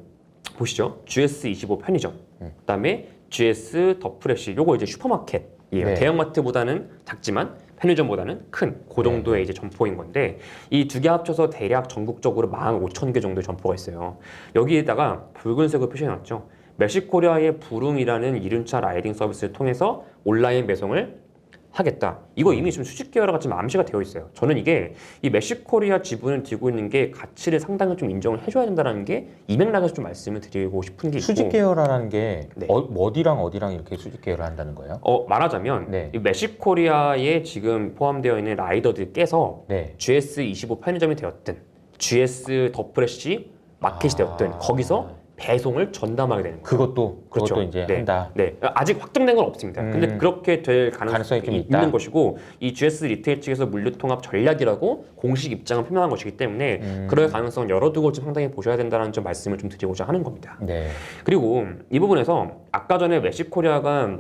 Speaker 2: 보시죠. GS25 편의점, 그다음에 GS 더 프레시, 요거 이제 슈퍼마켓이에요.
Speaker 1: 네.
Speaker 2: 대형마트보다는 작지만 편의점보다는 큰 그 정도의 이제 점포인 건데 이 두 개 합쳐서 대략 전국적으로 15,000개 정도의 점포가 있어요. 여기에다가 붉은색으로 표시해놨죠. 메시코리아의 부릉이라는 이륜차 라이딩 서비스를 통해서 온라인 배송을 하겠다. 이거 이미 지금 수직 계열화가 지금 암시가 되어 있어요. 저는 이게 이 메시코리아 지분을 들고 있는 게 가치를 상당히 좀 인정을 해줘야 된다는 게 이 맥락에서 좀 말씀을 드리고 싶은 게 있고.
Speaker 1: 수직 계열화라는 게
Speaker 2: 네.
Speaker 1: 어디랑 어디랑 이렇게 수직 계열화 한다는 거예요?
Speaker 2: 말하자면
Speaker 1: 네.
Speaker 2: 이 메시코리아에 지금 포함되어 있는 라이더들께서
Speaker 1: 네.
Speaker 2: GS25 편의점이 되었든 GS 더 프레시 마켓이 되었든 거기서 배송을 전담하게 되는 거예요.
Speaker 1: 그것도 이제
Speaker 2: 네.
Speaker 1: 한다.
Speaker 2: 네. 아직 확정된 건 없습니다. 근데 그렇게 될
Speaker 1: 가능성이 좀 있다.
Speaker 2: 있는 것이고 이 GS 리테일 측에서 물류통합 전략이라고 공식 입장을 표명한 것이기 때문에 그럴 가능성을 열어두고 좀 상당히 보셔야 된다는 좀 말씀을 좀 드리고자 하는 겁니다.
Speaker 1: 네.
Speaker 2: 그리고 이 부분에서 아까 전에 메시코리아가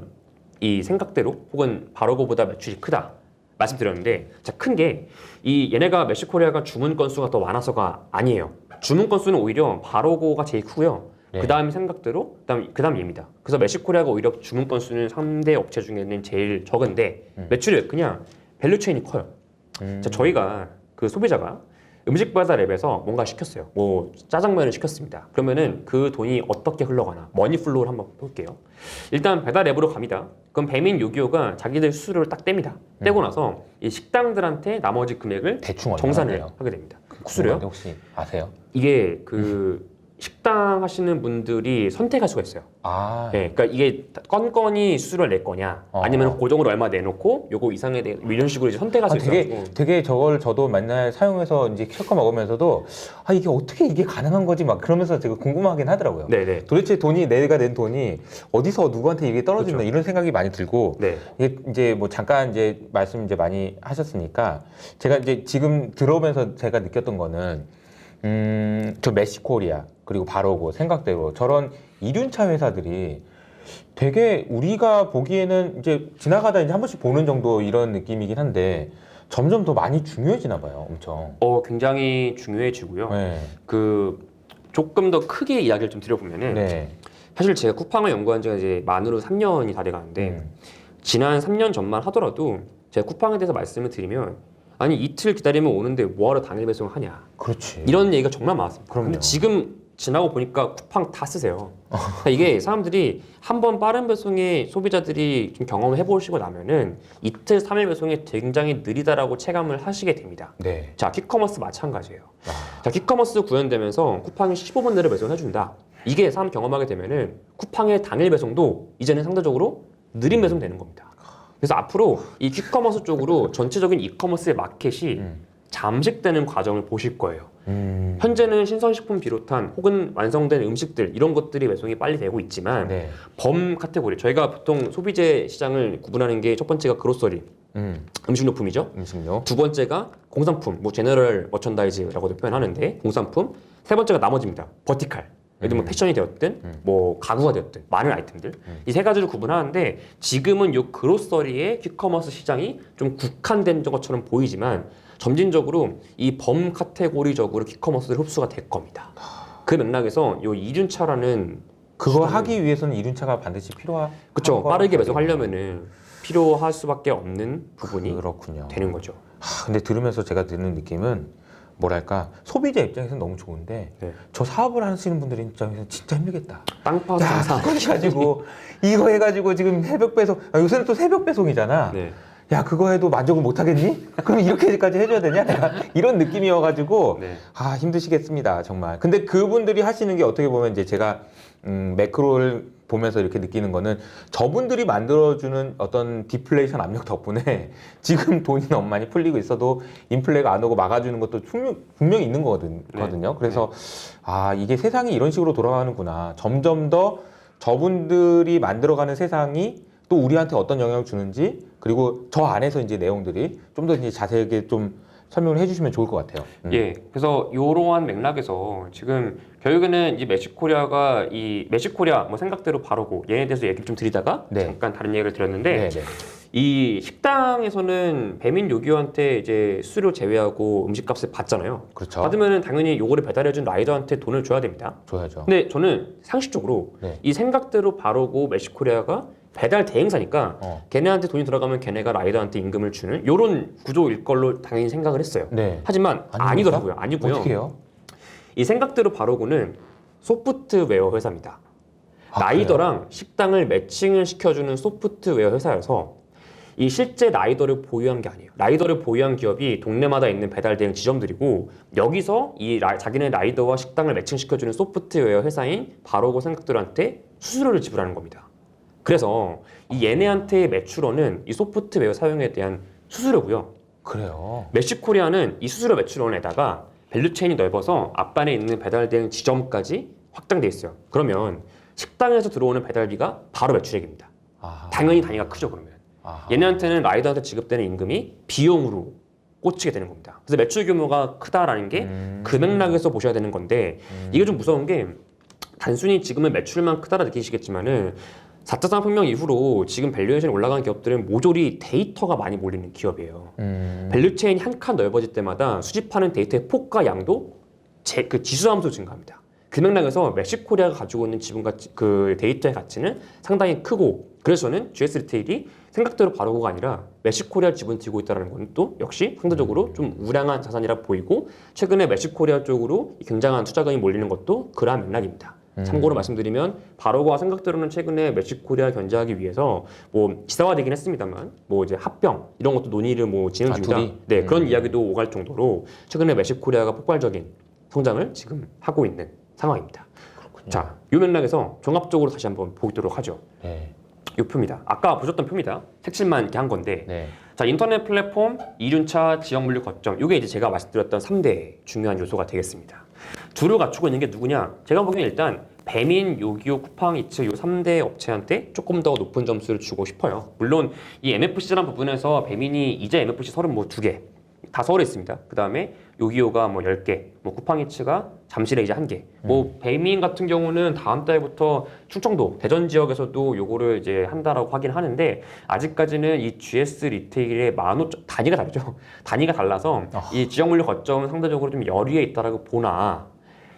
Speaker 2: 이 생각대로 혹은 바로고보다 매출이 크다 말씀드렸는데 자, 큰 게 이 얘네가 메시코리아가 주문 건수가 더 많아서가 아니에요. 주문 건수는 오히려 바로고가 제일 크고요.
Speaker 1: 네.
Speaker 2: 그다음 생각대로 그다음 얘입니다. 그래서 메시코리아가 오히려 주문 건수는 3대 업체 중에는 제일 적은데 매출이 그냥 밸류체인이 커요. 자, 저희가 그 소비자가 음식 배달 앱에서 뭔가 시켰어요. 뭐 짜장면을 시켰습니다. 그러면은 그 돈이 어떻게 흘러가나 머니플로우를 한번 볼게요. 일단 배달 앱으로 갑니다. 그럼 배민 요기요가 자기들 수수료를 딱 뗍니다. 떼고 나서 이 식당들한테 나머지 금액을
Speaker 1: 대충 얼마나
Speaker 2: 정산을
Speaker 1: 돼요?
Speaker 2: 하게 됩니다. 수수료요?
Speaker 1: 혹시 아세요?
Speaker 2: 이게 그 식당 하시는 분들이 선택할 수가 있어요.
Speaker 1: 아,
Speaker 2: 네, 그러니까 이게 건건이 수수료를 낼 거냐, 아니면 고정으로 얼마 내놓고 요거 이상에 대해 이런 식으로 이제 선택할 수 있어가지고.
Speaker 1: 되게 저걸 저도 맨날 사용해서 이제 섞어 먹으면서도 이게 어떻게 이게 가능한 거지 막 그러면서 제가 궁금하긴 하더라고요.
Speaker 2: 네네.
Speaker 1: 도대체 내가 낸 돈이 어디서 누구한테 이게 떨어진다
Speaker 2: 그렇죠.
Speaker 1: 이런 생각이 많이 들고
Speaker 2: 네.
Speaker 1: 이게 이제 뭐 잠깐 이제 말씀 이제 많이 하셨으니까 제가 이제 지금 들어오면서 제가 느꼈던 거는 저 메시코리아 그리고 바로고 생각대로 저런 이륜차 회사들이 되게 우리가 보기에는 이제 지나가다 이제 한 번씩 보는 정도 이런 느낌이긴 한데 점점 더 많이 중요해지나 봐요, 엄청.
Speaker 2: 굉장히 중요해지고요.
Speaker 1: 네.
Speaker 2: 그 조금 더 크게 이야기를 좀 드려보면은
Speaker 1: 네.
Speaker 2: 사실 제가 쿠팡을 연구한 지가 이제 만으로 3년이 다 돼가는데 지난 3년 전만 하더라도 제가 쿠팡에 대해서 말씀을 드리면 아니 이틀 기다리면 오는데 뭐하러 당일 배송을 하냐
Speaker 1: 그렇지.
Speaker 2: 이런 얘기가 정말 많았습니다.
Speaker 1: 그럼요.
Speaker 2: 근데 지금 지나고 보니까 쿠팡 다 쓰세요. 그러니까 이게 사람들이 한번 빠른 배송에 소비자들이 좀 경험을 해보시고 나면은 이틀 3일 배송이 굉장히 느리다라고 체감을 하시게 됩니다.
Speaker 1: 네.
Speaker 2: 자, 퀵커머스 마찬가지예요. 자, 퀵커머스 구현되면서 쿠팡이 15분 내로 배송해준다. 이게 사람 경험하게 되면은 쿠팡의 당일 배송도 이제는 상대적으로 느린 배송 되는 겁니다. 그래서 앞으로 이 퀵커머스 쪽으로 전체적인 이커머스의 마켓이 잠식되는 과정을 보실 거예요. 현재는 신선식품 비롯한 혹은 완성된 음식들 이런 것들이 배송이 빨리 되고 있지만
Speaker 1: 네.
Speaker 2: 범 카테고리 저희가 보통 소비재 시장을 구분하는 게 첫 번째가 그로서리 음식료품이죠.
Speaker 1: 음식료.
Speaker 2: 두 번째가 공산품, 뭐 제너럴 머천다이즈라고도 표현하는데 공산품. 세 번째가 나머지입니다. 버티칼. 예를 들면 패션이 되었든 뭐 가구가 되었든 많은 아이템들 이 세 가지를 구분하는데 지금은 요 그로서리의 퀵커머스 시장이 좀 국한된 것처럼 보이지만 점진적으로 이 범 카테고리적으로 퀵커머스들 흡수가 될 겁니다. 그 맥락에서 요 이륜차라는
Speaker 1: 그거 하기 위해서는 이륜차가 반드시 필요한.
Speaker 2: 그렇죠. 빠르게 배송하려면은 필요할 수밖에 없는 부분이
Speaker 1: 그렇군요.
Speaker 2: 되는 거죠.
Speaker 1: 근데 들으면서 제가 드는 느낌은 뭐랄까 소비자 입장에서는 너무 좋은데
Speaker 2: 네.
Speaker 1: 저 사업을 하시는 분들 입장에서는 진짜 힘들겠다.
Speaker 2: 땅 파서
Speaker 1: 야,
Speaker 2: 장사.
Speaker 1: 그거 해가지고 이거 해가지고 지금 새벽 배송 요새는 또 새벽 배송이잖아.
Speaker 2: 네.
Speaker 1: 야 그거 해도 만족을 못 하겠니? 그럼 이렇게까지 해줘야 되냐? 내가 이런 느낌이어가지고
Speaker 2: 네.
Speaker 1: 힘드시겠습니다 정말. 근데 그분들이 하시는 게 어떻게 보면 이제 제가 매크로를 보면서 이렇게 느끼는 거는 저분들이 만들어주는 어떤 디플레이션 압력 덕분에 지금 돈이 너무 많이 풀리고 있어도 인플레가 안 오고 막아주는 것도 분명히 있는 거거든요. 그래서 이게 세상이 이런 식으로 돌아가는구나. 점점 더 저분들이 만들어가는 세상이 또 우리한테 어떤 영향을 주는지 그리고 저 안에서 이제 내용들이 좀 더 이제 자세하게 좀 설명을 해주시면 좋을 것 같아요.
Speaker 2: 예, 그래서 이러한 맥락에서 지금 결국에는 이 매식코리아가 이 매식코리아 뭐 생각대로 바르고 얘에 대해서 얘기를 좀 드리다가
Speaker 1: 네.
Speaker 2: 잠깐 다른 얘기를 드렸는데
Speaker 1: 네.
Speaker 2: 이 식당에서는 배민 요기요한테 이제 수수료 제외하고 음식값을 받잖아요.
Speaker 1: 그렇죠.
Speaker 2: 받으면 당연히 요거를 배달해준 라이더한테 돈을 줘야 됩니다.
Speaker 1: 줘야죠.
Speaker 2: 근데 저는 상식적으로
Speaker 1: 네.
Speaker 2: 이 생각대로 바르고 매식코리아가 배달 대행사니까 걔네한테 돈이 들어가면 걔네가 라이더한테 임금을 주는 이런 구조일 걸로 당연히 생각을 했어요.
Speaker 1: 네.
Speaker 2: 하지만
Speaker 1: 아닙니까?
Speaker 2: 아니더라고요. 아니고요.
Speaker 1: 어떻게 해요?
Speaker 2: 이 생각대로 바로고는 소프트웨어 회사입니다. 라이더랑 식당을 매칭을 시켜주는 소프트웨어 회사여서 이 실제 라이더를 보유한 게 아니에요. 라이더를 보유한 기업이 동네마다 있는 배달 대행 지점들이고 여기서 이 자기네 라이더와 식당을 매칭시켜주는 소프트웨어 회사인 바로고 생각들한테 수수료를 지불하는 겁니다. 그래서 이 얘네한테의 매출원은 이 소프트웨어 사용에 대한 수수료고요.
Speaker 1: 그래요.
Speaker 2: 매식코리아는 이 수수료 매출원에다가 밸류체인이 넓어서 앞반에 있는 배달 대행 지점까지 확장돼 있어요. 그러면 식당에서 들어오는 배달비가 바로 매출액입니다.
Speaker 1: 아하.
Speaker 2: 당연히 단위가 크죠. 그러면
Speaker 1: 아하.
Speaker 2: 얘네한테는 라이더한테 지급되는 임금이 비용으로 꽂히게 되는 겁니다. 그래서 매출 규모가 크다라는 게 그 맥락에서 보셔야 되는 건데 이게 좀 무서운 게 단순히 지금은 매출만 크다라 느끼시겠지만은 4차 산업혁명 이후로 지금 밸류에이션이 올라간 기업들은 모조리 데이터가 많이 몰리는 기업이에요. 밸류체인이 한 칸 넓어질 때마다 수집하는 데이터의 폭과 양도 그 지수함수 증가합니다. 그 맥락에서 매식코리아가 가지고 있는 지분 가치, 그 데이터의 가치는 상당히 크고 그래서 저는 GS 리테일이 생각대로 바로고가 아니라 매식코리아 지분 들고 있다는 건 또 역시 상대적으로 좀 우량한 자산이라 보이고 최근에 매식코리아 쪽으로 굉장한 투자금이 몰리는 것도 그러한 맥락입니다. 참고로 말씀드리면 바로고와 생각대로는 최근에 매식코리아 견제하기 위해서 뭐 기사화되긴 했습니다만 뭐 이제 합병 이런 것도 논의를 뭐 진행 중이다.
Speaker 1: 둘이?
Speaker 2: 네, 그런 이야기도 오갈 정도로 최근에 매식코리아가 폭발적인 성장을 지금 하고 있는 상황입니다.
Speaker 1: 그렇군요.
Speaker 2: 자, 이 맥락에서 종합적으로 다시 한번 보도록 하죠.
Speaker 1: 네.
Speaker 2: 이 표입니다. 아까 보셨던 표입니다. 색칠만 이렇게 한 건데
Speaker 1: 네.
Speaker 2: 자, 인터넷 플랫폼, 이륜차, 지역 물류 거점 이게 이제 제가 말씀드렸던 3대 중요한 요소가 되겠습니다. 둘을 갖추고 있는 게 누구냐? 제가 보기엔 일단 배민, 요기요, 쿠팡이츠 이 3대 업체한테 조금 더 높은 점수를 주고 싶어요. 물론 이 MFC라는 부분에서 배민이 이제 MFC 32개 다 서울에 있습니다. 그 다음에 요기요가 뭐 10개, 뭐 쿠팡이츠가 잠실에 이제 1개. 뭐 배민 같은 경우는 다음 달부터 충청도, 대전 지역에서도 요거를 이제 한다라고 하긴 하는데 아직까지는 이 GS 리테일의 단위가 다르죠. 단위가 달라서 이 지역 물류 거점은 상대적으로 좀 여리에 있다라고 보나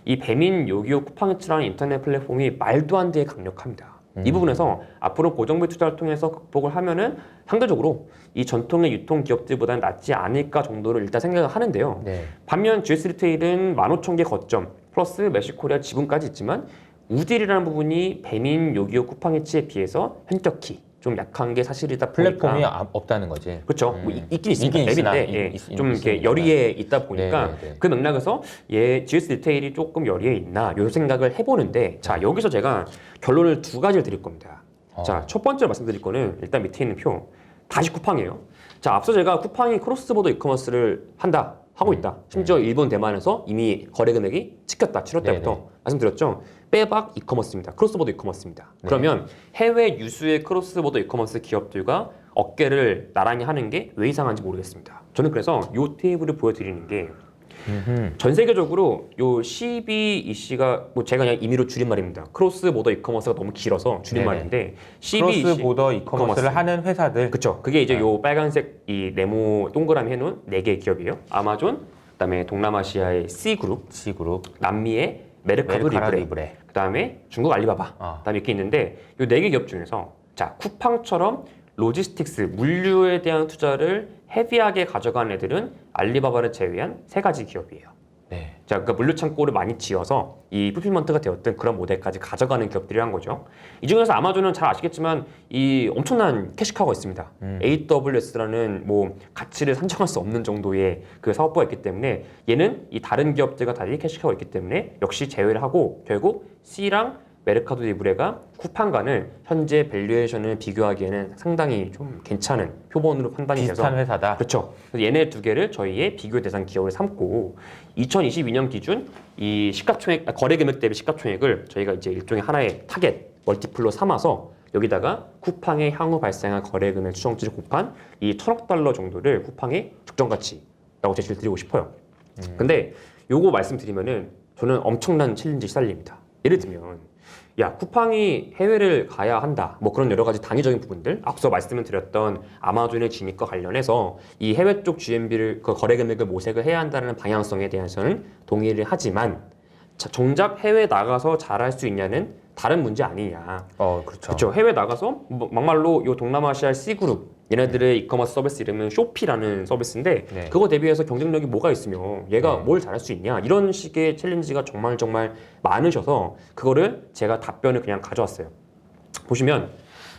Speaker 2: 이 배민, 요기요, 쿠팡이츠라는 인터넷 플랫폼이 말도 안 되게 강력합니다. 이 부분에서 앞으로 고정비 투자를 통해서 극복을 하면은 상대적으로 이 전통의 유통 기업들보다는 낫지 않을까 정도를 일단 생각을 하는데요.
Speaker 1: 네.
Speaker 2: 반면 GS 리테일은 15,000개 거점 플러스 매식코리아 지분까지 있지만 우딜이라는 부분이 배민, 요기요, 쿠팡이츠에 비해서 현격히 좀 약한 게 사실이다 보니까
Speaker 1: 플랫폼이 없다는 거지.
Speaker 2: 그렇죠. 뭐 있긴 있습니다.
Speaker 1: 있긴 있으나,
Speaker 2: 앱인데 좀 이렇게 여리에 있다 보니까
Speaker 1: 네.
Speaker 2: 그 맥락에서 GS 리테일이 조금 여리에 있나 요 생각을 해보는데 자 여기서 제가 결론을 두 가지를 드릴 겁니다. 자 첫 번째로 말씀드릴 거는 일단 밑에 있는 표 다시 쿠팡이에요. 자 앞서 제가 쿠팡이 크로스보더 이커머스를 하고 있다. 심지어 일본 대만에서 이미 거래 금액이 찍혔다. 7월 때부터
Speaker 1: 네네.
Speaker 2: 말씀드렸죠. 빼박 이커머스입니다. 크로스보더 이커머스입니다.
Speaker 1: 네.
Speaker 2: 그러면 해외 유수의 크로스보더 이커머스 기업들과 어깨를 나란히 하는 게 왜 이상한지 모르겠습니다. 저는 그래서 이 테이블을 보여드리는 게 전 세계적으로 요 CBEC가 뭐 제가 그냥 임의로 줄임말입니다. 크로스 보더 이커머스가 너무 길어서 줄임말인데 CBEC
Speaker 1: 크로스 보더 이커머스를 하는 회사들.
Speaker 2: 그렇죠. 그게 이제 요 빨간색 이 네모 동그라미 해놓은 4개의 기업이에요. 아마존, 그다음에 동남아시아의 C그룹, 남미의 메르카도 리브레, 그다음에 중국 알리바바, 그다음에 이렇게 있는데 요 4개 기업 중에서 자 쿠팡처럼 로지스틱스 물류에 대한 투자를 헤비하게 가져간 애들은 알리바바를 제외한 3가지 기업이에요.
Speaker 1: 네.
Speaker 2: 자, 그러니까 물류 창고를 많이 지어서 이 풀필먼트가 되었던 그런 모델까지 가져가는 기업들이란 거죠. 이 중에서 아마존은 잘 아시겠지만 이 엄청난 캐시카우가 있습니다. AWS라는 뭐 가치를 산정할 수 없는 정도의 그 사업부가 있기 때문에 얘는 이 다른 기업들과 달리 캐시카우가 있기 때문에 역시 제외를 하고 결국 C랑 메르카도 리브레가 쿠팡과는 현재 밸류에이션을 비교하기에는 상당히 좀 괜찮은 표본으로 판단이 돼서
Speaker 1: 비슷한 회사다.
Speaker 2: 그렇죠. 그래서 얘네 2개를 저희의 비교 대상 기업을 삼고 2022년 기준 이 시가총액 거래 금액 대비 시가총액을 저희가 이제 일종의 하나의 타겟 멀티플로 삼아서 여기다가 쿠팡의 향후 발생한 거래 금액 추정치를 곱한 이 $1,000억 정도를 쿠팡의 적정 가치 라고 제시를 드리고 싶어요. 근데 요거 말씀드리면은 저는 엄청난 챌린지 시달립니다. 예를 들면 야 쿠팡이 해외를 가야 한다 뭐 그런 여러 가지 단위적인 부분들 앞서 말씀을 드렸던 아마존의 진입과 관련해서 이 해외 쪽 GMB를 그 거래 금액을 모색을 해야 한다는 방향성에 대해서는 동의를 하지만 정작 해외 나가서 잘할 수 있냐는 다른 문제 아니냐.
Speaker 1: 그렇죠.
Speaker 2: 그렇죠. 해외 나가서 뭐 막말로 요 동남아시아 C그룹 얘네들의 이커머스 서비스 이름은 쇼피라는 서비스인데
Speaker 1: 네.
Speaker 2: 그거 대비해서 경쟁력이 뭐가 있으며 얘가
Speaker 1: 네.
Speaker 2: 뭘 잘할 수 있냐 이런 식의 챌린지가 정말 많으셔서 그거를 제가 답변을 그냥 가져왔어요. 보시면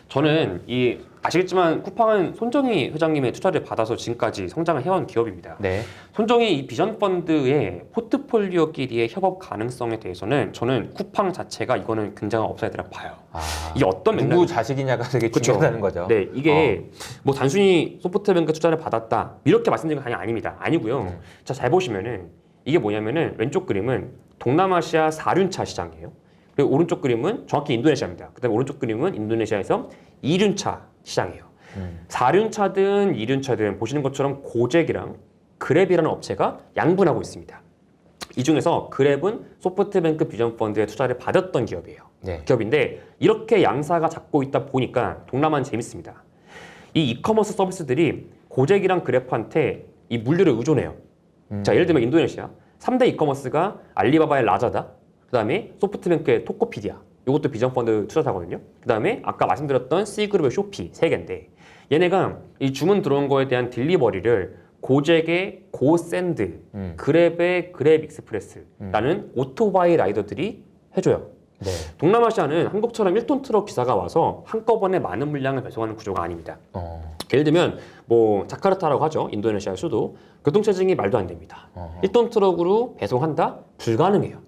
Speaker 2: 저는 이 아시겠지만 쿠팡은 손정희 회장님의 투자를 받아서 지금까지 성장을 해온 기업입니다.
Speaker 1: 네.
Speaker 2: 손정희 이 비전 펀드의 포트폴리오끼리의 협업 가능성에 대해서는 저는 쿠팡 자체가 이거는 굉장한 업사이드라 봐요. 이게 어떤
Speaker 1: 누구 자식이냐가 되게
Speaker 2: 그쵸.
Speaker 1: 중요하다는 거죠.
Speaker 2: 네, 이게 뭐 단순히 소프트뱅크 투자를 받았다 이렇게 말씀드리는 건 아닙니다. 아니고요. 자, 잘 보시면은 이게 뭐냐면은 왼쪽 그림은 동남아시아 4륜차 시장이에요. 그리고 오른쪽 그림은 정확히 인도네시아입니다. 그다음에 오른쪽 그림은 인도네시아에서 2륜차 시장이에요. 4륜차든 2륜차든 보시는 것처럼 고잭이랑 그랩이라는 업체가 양분하고 있습니다. 이 중에서 그랩은 소프트뱅크 비전 펀드에 투자를 받았던 기업이에요.
Speaker 1: 네.
Speaker 2: 기업인데 이렇게 양사가 잡고 있다 보니까 동남아는 재밌습니다. 이 이커머스 서비스들이 고잭이랑 그랩한테 이 물류를 의존해요. 자, 예를 들면 인도네시아 3대 이커머스가 알리바바의 라자다, 그 다음에 소프트뱅크의 토코피디아, 이것도 비전 펀드 투자사거든요. 그 다음에 아까 말씀드렸던 C그룹의 쇼피 3개인데 얘네가 이 주문 들어온 거에 대한 딜리버리를 고잭의 고샌드, 그랩의 그랩 익스프레스라는 오토바이 라이더들이 해줘요.
Speaker 1: 네.
Speaker 2: 동남아시아는 한국처럼 1톤 트럭 기사가 와서 한꺼번에 많은 물량을 배송하는 구조가 아닙니다. 예를 들면 뭐 자카르타라고 하죠. 인도네시아 수도. 교통체증이 말도 안 됩니다. 1톤 트럭으로 배송한다? 불가능해요.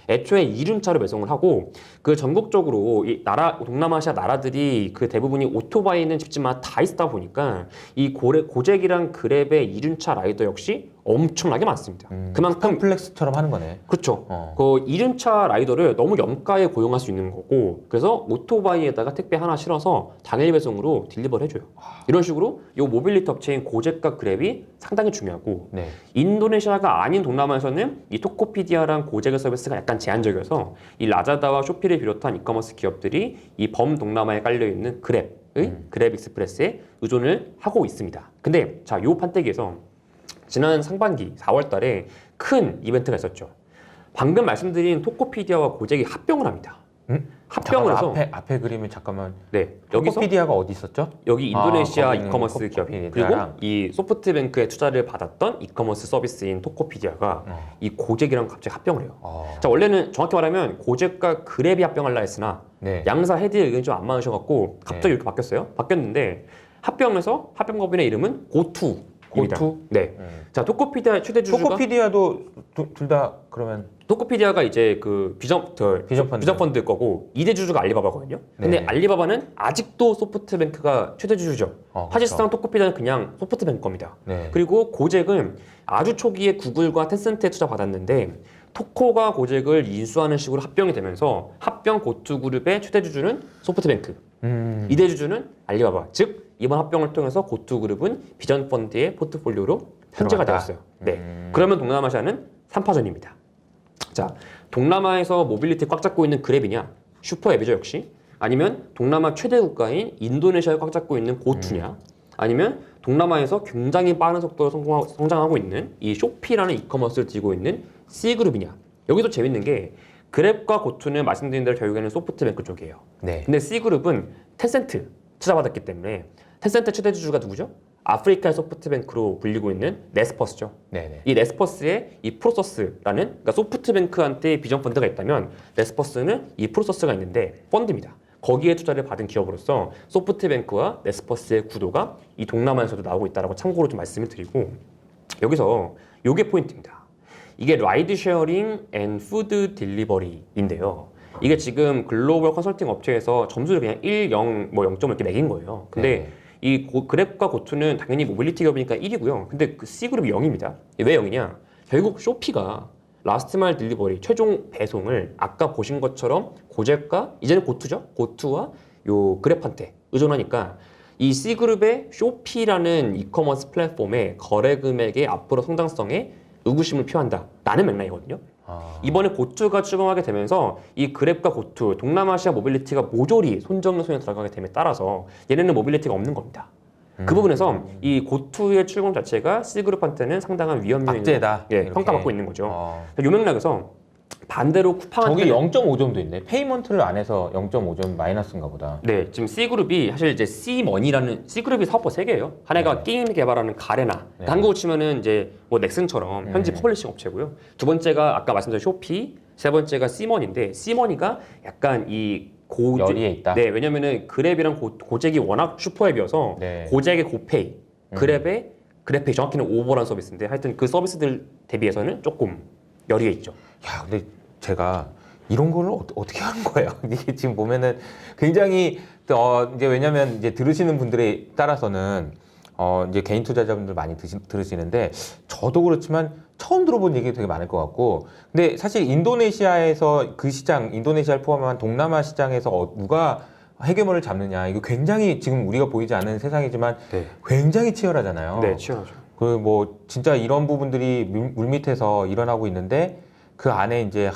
Speaker 2: 애초에 2륜차로 배송을 하고 그 전국적으로 이 동남아시아 나라들이 그 대부분이 오토바이는 집집마다 다 있다 보니까 이 고잭이랑 그랩의 2륜차 라이더 역시 엄청나게 많습니다. 그만큼
Speaker 1: 컴플렉스처럼 하는 거네.
Speaker 2: 그렇죠. 그 2륜차 라이더를 너무 염가에 고용할 수 있는 거고 그래서 오토바이에다가 택배 하나 실어서 당일 배송으로 딜리버를 해줘요. 이런 식으로 이 모빌리티 업체인 고잭과 그랩이 상당히 중요하고
Speaker 1: 네.
Speaker 2: 인도네시아가 아닌 동남아에서는 이 토코피디아랑 고잭의 서비스가 약간 제한적이어서 이 라자다와 쇼피를 비롯한 이커머스 기업들이 이 범동남아에 깔려있는 그랩의 그랩 익스프레스에 의존을 하고 있습니다. 근데 자, 요 판때기에서 지난 상반기 4월 달에 큰 이벤트가 있었죠. 방금 말씀드린 토코피디아와 고잭이 합병을 합니다. 합병을 해서
Speaker 1: 앞에 그림은 잠깐만.
Speaker 2: 네, 여기서
Speaker 1: 토코피디아가 어디 있었죠?
Speaker 2: 여기 인도네시아
Speaker 1: 거기 있는
Speaker 2: 이커머스 기업 그리고
Speaker 1: 토코피디아랑.
Speaker 2: 이 소프트뱅크의 투자를 받았던 이커머스 서비스인 토코피디아가 이 고잭이랑 갑자기 합병을 해요. 자, 원래는 정확히 말하면 고잭과 그랩이 합병하려 했으나
Speaker 1: 네.
Speaker 2: 양사 헤드의 의견이 좀 안 맞으셔갖고 갑자기
Speaker 1: 네.
Speaker 2: 이렇게 바뀌었어요. 바뀌었는데 합병해서 합병법인의 이름은 고투입니다.
Speaker 1: 고투?
Speaker 2: 네. 자, 토코피디아 최대 주주가
Speaker 1: 토코피디아도 둘 다 그러면
Speaker 2: 토코피디아가 이제 그 비전 펀드 거고 2대 주주가 알리바바거든요. 근데
Speaker 1: 네.
Speaker 2: 알리바바는 아직도 소프트뱅크가 최대 주주죠. 사실상 토코피디아는 그냥 소프트뱅크 겁니다.
Speaker 1: 네.
Speaker 2: 그리고 고잭은 아주 초기에 구글과 텐센트에 투자 받았는데 토코가 고잭을 인수하는 식으로 합병이 되면서 합병 고투그룹의 최대 주주는 소프트뱅크, 2대 주주는 알리바바. 즉 이번 합병을 통해서 고투그룹은 비전 펀드의 포트폴리오로 편제가
Speaker 1: 들어갔다.
Speaker 2: 되었어요. 네. 그러면 동남아시아는 3파전입니다. 자, 동남아에서 모빌리티 꽉 잡고 있는 그랩이냐, 슈퍼앱이죠 역시. 아니면 동남아 최대 국가인 인도네시아에 꽉 잡고 있는 고투냐, 아니면 동남아에서 굉장히 빠른 속도로 성장하고 있는 이 쇼피라는 이커머스를 띠고 있는 C그룹이냐. 여기도 재밌는 게 그랩과 고투는 말씀드린 대로 결국에는 소프트뱅크 쪽이에요.
Speaker 1: 네.
Speaker 2: 근데 C그룹은 텐센트 투자받았기 때문에 텐센트 최대 주주가 누구죠? 아프리카의 소프트뱅크로 불리고 있는 네스퍼스죠.
Speaker 1: 네네.
Speaker 2: 이 네스퍼스의 이 프로서스라는 그러니까 소프트뱅크한테 비전 펀드가 있다면 네스퍼스는 이 프로서스가 있는데 펀드입니다. 거기에 투자를 받은 기업으로서 소프트뱅크와 네스퍼스의 구도가 이 동남아에서도 나오고 있다라고 참고로 좀 말씀을 드리고 여기서 요게 포인트입니다. 이게 라이드 쉐어링 앤 푸드 딜리버리인데요. 이게 지금 글로벌 컨설팅 업체에서 점수를 그냥 1, 0, 뭐 0점 이렇게 매긴 거예요. 근데
Speaker 1: 네.
Speaker 2: 이 그랩과 고투는 당연히 모빌리티 기업이니까 1이고요. 근데 그 C그룹이 0입니다. 왜 0이냐? 결국 쇼피가 라스트 마일 딜리버리 최종 배송을 아까 보신 것처럼 고잭과 이제는 고투죠. 고투와 요 그랩한테 의존하니까 이 C그룹의 쇼피라는 이커머스 플랫폼의 거래 금액의 앞으로 성장성에 의구심을 표한다라는 맥락이거든요. 이번에 고투가 출범하게 되면서 이 그랩과 고투, 동남아시아 모빌리티가 모조리 손정의 손에 들어가게 됨에 따라서 얘네는 모빌리티가 없는 겁니다. 그 부분에서 이 고투의 출범 자체가 C그룹한테는 상당한 위험률이
Speaker 1: 악재다.
Speaker 2: 예, 평가받고 있는 거죠. 이 맥락에서 반대로 쿠팡한테
Speaker 1: 저기 0.5점도 있네. 페이먼트를 안 해서 0.5점 마이너스인가 보다.
Speaker 2: 네, 지금 C그룹이 사실 이제 C머니라는 C그룹이 사업부 3개예요. 하나가 게임 개발하는 가레나.
Speaker 1: 네.
Speaker 2: 한국으로 치면은 이제 뭐 넥슨처럼 현지 퍼블리싱 업체고요. 두 번째가 아까 말씀드린 쇼피, 세 번째가 C머니인데 C머니가 약간 이
Speaker 1: 열의에 있다.
Speaker 2: 네, 왜냐면은 그랩이랑 고잭이 워낙 슈퍼앱이어서
Speaker 1: 네.
Speaker 2: 고잭의 고페이, 그랩의 그랩페이 정확히는 오버라는 서비스인데 하여튼 그 서비스들 대비해서는 조금 열의에 있죠.
Speaker 1: 야, 근데 제가 이런 거를 어떻게 하는 거예요? 이게 지금 보면은 굉장히 이제 왜냐면 이제 들으시는 분들에 따라서는 이제 개인 투자자분들 많이 들으시는데 저도 그렇지만 처음 들어본 얘기 되게 많을 것 같고 근데 사실 인도네시아에서 그 시장 인도네시아를 포함한 동남아 시장에서 누가 헤게모니를 잡느냐 이거 굉장히 지금 우리가 보이지 않는 세상이지만
Speaker 2: 네.
Speaker 1: 굉장히 치열하잖아요.
Speaker 2: 네, 치열하죠.
Speaker 1: 그 뭐 진짜 이런 부분들이 물밑에서 일어나고 있는데 그 안에 이제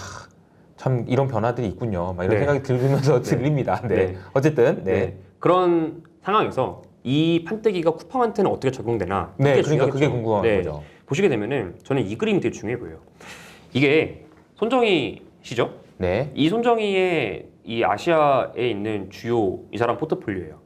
Speaker 1: 참 이런 변화들이 있군요. 막 이런
Speaker 2: 네.
Speaker 1: 생각이 들으면서 들립니다. 네.
Speaker 2: 네.
Speaker 1: 어쨌든 네.
Speaker 2: 네. 그런 상황에서 이 판때기가 쿠팡한테는 어떻게 적용되나
Speaker 1: 네,
Speaker 2: 그게
Speaker 1: 그러니까 그게
Speaker 2: 중요하겠죠.
Speaker 1: 궁금한
Speaker 2: 네.
Speaker 1: 거죠.
Speaker 2: 보시게 되면은 저는 이 그림이 되게 중요해 보여요. 이게 손정희 씨죠?
Speaker 1: 네.
Speaker 2: 이 손정희의 이 아시아에 있는 주요 이 사람 포트폴리오예요.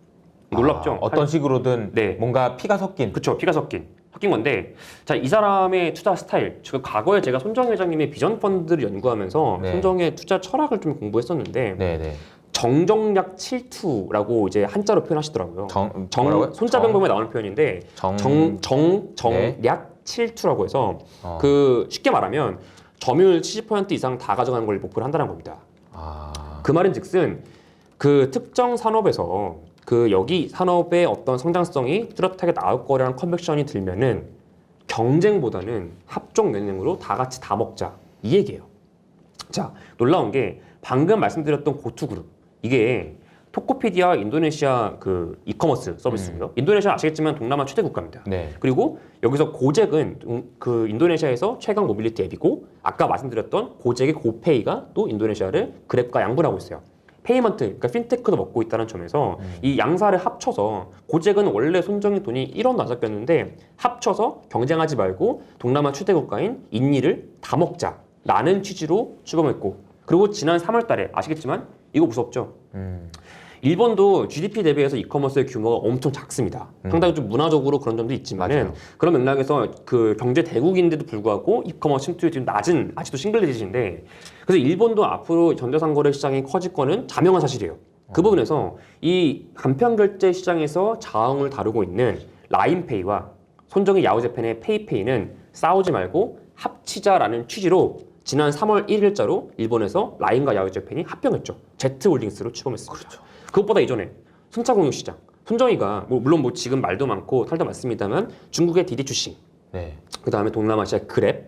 Speaker 2: 놀랍죠?
Speaker 1: 어떤 식으로든
Speaker 2: 네.
Speaker 1: 뭔가 피가 섞인.
Speaker 2: 그쵸, 피가 섞인 건데, 자, 이 사람의 투자 스타일, 지금 과거에 제가 손정희 회장님의 비전 펀드를 연구하면서
Speaker 1: 네.
Speaker 2: 손정희의 투자 철학을 좀 공부했었는데,
Speaker 1: 네, 네.
Speaker 2: 정정약 7투라고 이제 한자로 표현하시더라고요.
Speaker 1: 뭐라고요?
Speaker 2: 손자병범에 나오는 표현인데, 정약 7투라고 해서 그 쉽게 말하면 점유율 70% 이상 다 가져가는 걸 목표로 한다는 겁니다. 그 말인즉슨 그 특정 산업에서 그 여기 산업의 어떤 성장성이 뚜렷하게 나올 거라는 컨벡션이 들면은 경쟁보다는 합종 연행으로 다 같이 다 먹자 이 얘기예요. 자, 놀라운 게 방금 말씀드렸던 고투그룹 이게 토코피디아 인도네시아 그 이커머스 서비스고요. 인도네시아 아시겠지만 동남아 최대 국가입니다.
Speaker 1: 네.
Speaker 2: 그리고 여기서 고잭은 그 인도네시아에서 최강 모빌리티 앱이고 아까 말씀드렸던 고잭의 고페이가 또 인도네시아를 그랩과 양분하고 있어요. 페이먼트, 그러니까 핀테크도 먹고 있다는 점에서 이 양사를 합쳐서 고잭은 원래 손정희 돈이 1원도 안 섞였는데 합쳐서 경쟁하지 말고 동남아 최대 국가인 인니를 다 먹자라는 취지로 출범했고 그리고 지난 3월 달에 아시겠지만 이거 무섭죠? 일본도 GDP 대비해서 이커머스의 규모가 엄청 작습니다. 상당히 좀 문화적으로 그런 점도 있지만은
Speaker 1: 맞아요.
Speaker 2: 그런 맥락에서 그 경제 대국인데도 불구하고 이커머스 침투율이 지금 낮은 아직도 싱글디짓인데 그래서 일본도 앞으로 전자상거래 시장이 커질 거는 자명한 사실이에요. 그 부분에서 이 간편결제 시장에서 자웅을 다루고 있는 라인페이와 손정희 야후재팬의 페이페이는 싸우지 말고 합치자라는 취지로 지난 3월 1일자로 일본에서 라인과 야후재팬이 합병했죠. Z홀딩스로 출범했습니다.
Speaker 1: 그렇죠.
Speaker 2: 그것보다 이전에 순차공유시장 손정희가 물론 지금 말도 많고 탈도 많습니다만 중국의 디디 추싱
Speaker 1: 네.
Speaker 2: 그 다음에 동남아시아 그랩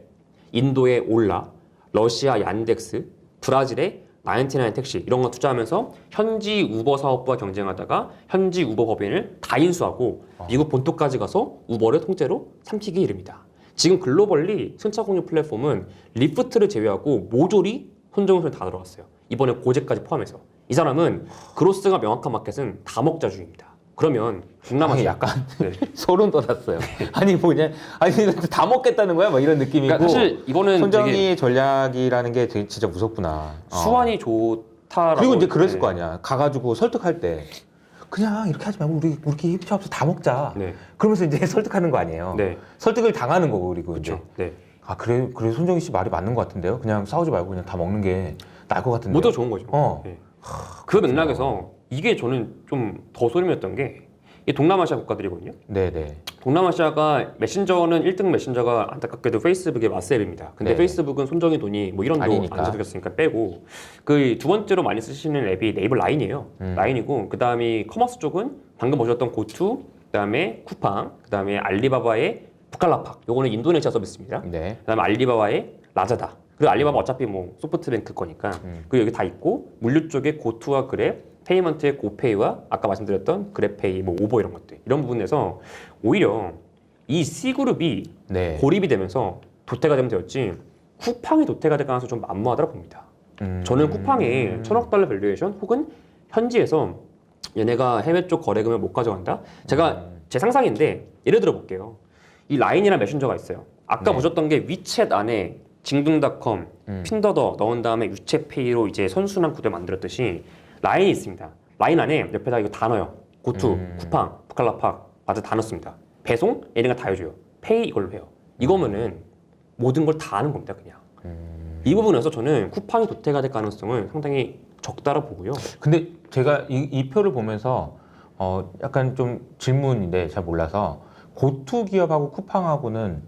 Speaker 2: 인도의 올라 러시아 얀덱스 브라질의 99 택시 이런 거 투자하면서 현지 우버 사업부와 경쟁하다가 현지 우버 법인을 다 인수하고 미국 본토까지 가서 우버를 통째로 삼키기 이릅니다. 지금 글로벌리 순차공유 플랫폼은 리프트를 제외하고 모조리 손정희 손에 다 들어갔어요. 이번에 고제까지 포함해서. 이 사람은 그로스가 명확한 마켓은 다 먹자주의입니다. 그러면 동남아시아
Speaker 1: 약간
Speaker 2: 네.
Speaker 1: 소름 돋았어요. 아니 뭐냐? 아니 다 먹겠다는 거야? 뭐 이런 느낌이고.
Speaker 2: 그러니까 사실 이거는
Speaker 1: 손정희
Speaker 2: 되게
Speaker 1: 전략이라는 게 되게 진짜 무섭구나.
Speaker 2: 수완이 좋다라고
Speaker 1: 그리고 이제 그랬을
Speaker 2: 네.
Speaker 1: 거 아니야. 가가지고 설득할 때 그냥 이렇게 하지 말고 우리끼리 협조해서 다 먹자.
Speaker 2: 네.
Speaker 1: 그러면서 이제 설득하는 거 아니에요.
Speaker 2: 네.
Speaker 1: 설득을 당하는 거고 그리고 이제.
Speaker 2: 그렇죠. 네.
Speaker 1: 그래 손정희 씨 말이 맞는 것 같은데요. 그냥 싸우지 말고 그냥 다 먹는 게 나을 것 같은데요.
Speaker 2: 모두 좋은 거죠. 네. 그 맥락에서 이게 저는 좀 더 소름이었던 게 이 동남아시아 국가들이거든요.
Speaker 1: 네네.
Speaker 2: 동남아시아가 메신저는 1등 메신저가 안타깝게도 페이스북의 마스앱입니다. 근데
Speaker 1: 네.
Speaker 2: 페이스북은 손정희 돈이 뭐 1원도
Speaker 1: 아니니까.
Speaker 2: 안 들어갔으니까 빼고 그 두 번째로 많이 쓰시는 앱이 네이버 라인이에요. 라인이고 그 다음이 커머스 쪽은 방금 보셨던 고투, 그 다음에 쿠팡, 그 다음에 알리바바의 부칼라팍. 요거는 인도네시아 서비스입니다.
Speaker 1: 네.
Speaker 2: 그 다음에 알리바바의 라자다. 그리고 알리바바 어차피 뭐 소프트뱅크 거니까 그리고 여기 다 있고 물류 쪽에 고투와 그랩, 페이먼트의 고페이와 아까 말씀드렸던 그랩페이, 뭐 오버 이런 것들 이런 부분에서 오히려 이 C그룹이
Speaker 1: 네.
Speaker 2: 고립이 되면서 도태가 되면 되었지 쿠팡이 도태가 될 가능성이 좀 만무하다고 봅니다. 저는 쿠팡의 1,000억 달러 밸류에이션 혹은 현지에서 얘네가 해외 쪽 거래금을 못 가져간다? 제가 제 상상인데 예를 들어 볼게요. 이 라인이라는 메신저가 있어요. 아까
Speaker 1: 네.
Speaker 2: 보셨던 게 위챗 안에 징둥닷컴, 핀더더 넣은 다음에 유채페이로 이제 선순환 구도를 만들었듯이 라인이 있습니다. 라인 안에 옆에다 이거 다 넣어요. 고투, 쿠팡, 부칼라팍 맞아 다 넣습니다. 배송 얘네가 다 해줘요. 페이 이걸로 해요. 이거면은 모든 걸 다 하는 겁니다, 그냥. 이 부분에서 저는 쿠팡이 도태가 될 가능성은 상당히 적다라 보고요.
Speaker 1: 근데 제가 이 표를 보면서 약간 좀 질문인데 잘 몰라서 고투 기업하고 쿠팡하고는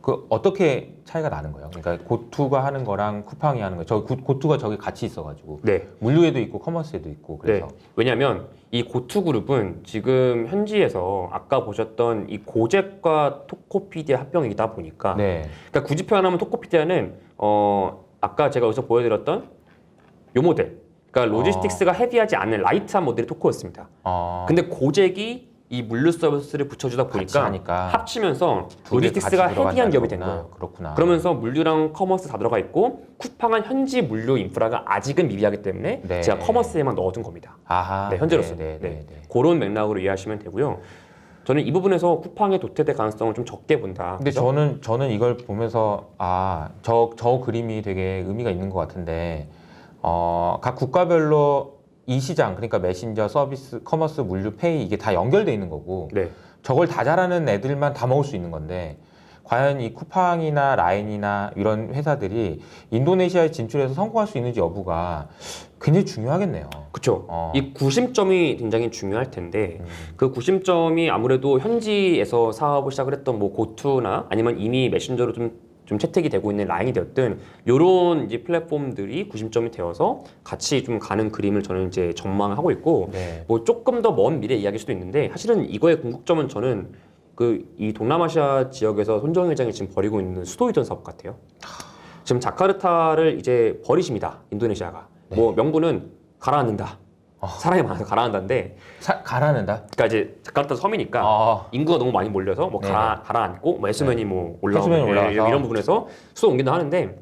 Speaker 1: 그 어떻게 차이가 나는 거예요? 그러니까 고투가 하는 거랑 쿠팡이 하는 거. 저 고투가 저기 같이 있어가지고
Speaker 2: 네.
Speaker 1: 물류에도 있고 커머스에도 있고 그래서
Speaker 2: 네. 왜냐하면 이 고투그룹은 지금 현지에서 아까 보셨던 이 고잭과 토코피디아 합병이다 보니까
Speaker 1: 네.
Speaker 2: 그러니까 굳이 표현하면 토코피디아는 아까 제가 여기서 보여드렸던 요 모델 그러니까 로지스틱스가 헤비하지 않은 라이트한 모델이 토코였습니다. 근데 고잭이 이 물류 서비스를 붙여주다
Speaker 1: 같이
Speaker 2: 보니까
Speaker 1: 하니까
Speaker 2: 합치면서
Speaker 1: 두 개
Speaker 2: 로지스틱스가
Speaker 1: 같이 들어간다는
Speaker 2: 헤비한 기업이 된
Speaker 1: 거구나.
Speaker 2: 거예요.
Speaker 1: 그렇구나.
Speaker 2: 그러면서 물류랑 커머스 다 들어가 있고 쿠팡은 현지 물류 인프라가 아직은 미비하기 때문에
Speaker 1: 네.
Speaker 2: 제가 커머스에만 넣어둔 겁니다.
Speaker 1: 아하.
Speaker 2: 네, 현재로서.
Speaker 1: 네, 네,
Speaker 2: 네.
Speaker 1: 네, 네.
Speaker 2: 그런 맥락으로 이해하시면 되고요. 저는 이 부분에서 쿠팡의 도태될 가능성을 좀 적게 본다.
Speaker 1: 근데 저는 이걸 보면서 저 그림이 되게 의미가 있는 것 같은데 각 국가별로 이 시장 그러니까 메신저, 서비스, 커머스, 물류, 페이 이게 다 연결돼 있는 거고
Speaker 2: 네.
Speaker 1: 저걸 다 잘하는 애들만 다 먹을 수 있는 건데 과연 이 쿠팡이나 라인이나 이런 회사들이 인도네시아에 진출해서 성공할 수 있는지 여부가 굉장히 중요하겠네요.
Speaker 2: 그렇죠. 이 구심점이 굉장히 중요할 텐데 그 구심점이 아무래도 현지에서 사업을 시작을 했던 뭐 고투나 아니면 이미 메신저로 좀 채택이 되고 있는 라인이 되었든 요런 이제 플랫폼들이 구심점이 되어서 같이 좀 가는 그림을 저는 이제 전망하고 있고
Speaker 1: 네.
Speaker 2: 뭐 조금 더 먼 미래 이야기일 수도 있는데 사실은 이거의 궁극점은 저는 이 동남아시아 지역에서 손정희 회장이 지금 벌이고 있는 수도이전 사업 같아요. 지금 자카르타를 이제 버리십니다. 인도네시아가. 뭐 명분은 가라앉는다. 사람이 많아서 가라앉는다인데
Speaker 1: 가라앉는다?
Speaker 2: 그러니까 이제 자카르타 섬이니까 인구가 너무 많이 몰려서 뭐
Speaker 1: 네네.
Speaker 2: 가라앉고 뭐 해수면이 뭐
Speaker 1: 해수면이 올라가서.
Speaker 2: 이런 부분에서 수도 옮긴다 하는데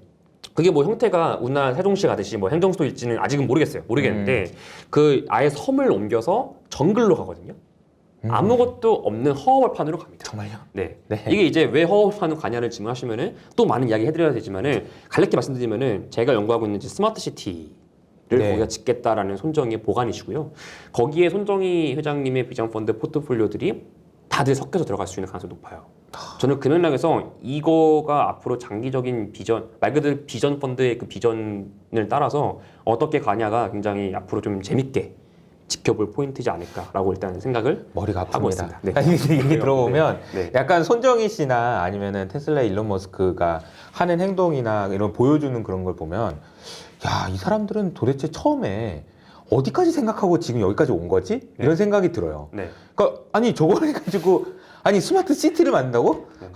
Speaker 2: 그게 뭐 형태가 우리나라 세종시 가듯이 뭐 행정수도일지는 아직은 모르겠어요. 모르겠는데 그 아예 섬을 옮겨서 정글로 가거든요. 아무것도 없는 허허벌판으로 갑니다.
Speaker 1: 정말요?
Speaker 2: 네.
Speaker 1: 네.
Speaker 2: 이게 이제 왜 허허벌판으로 가냐를 질문하시면은 또 많은 이야기 해드려야 되지만은 간략히 말씀드리면은 제가 연구하고 있는 이제 스마트 시티 를
Speaker 1: 네.
Speaker 2: 거기가 짓겠다라는 손정희의 보관이시고요. 거기에 손정희 회장님의 비전 펀드 포트폴리오들이 다들 섞여서 들어갈 수 있는 가능성이 높아요. 저는 그 맥락에서 이거가 앞으로 장기적인 비전, 말 그대로 비전 펀드의 그 비전을 따라서 어떻게 가냐가 굉장히 앞으로 좀 재밌게 지켜볼 포인트지 않을까라고 일단 생각을
Speaker 1: 머리가
Speaker 2: 하고
Speaker 1: 아픕니다.
Speaker 2: 있습니다. 네.
Speaker 1: 얘기 들어보면
Speaker 2: 네.
Speaker 1: 약간 손정희 씨나 아니면은 테슬라 일론 머스크가 하는 행동이나 이런 보여주는 그런 걸 보면 야, 이 사람들은 도대체 처음에 어디까지 생각하고 지금 여기까지 온 거지? 이런 생각이 들어요.
Speaker 2: 네.
Speaker 1: 그러니까 아니 저걸 해가지고 아니 스마트 시티를 만든다고?
Speaker 2: 네.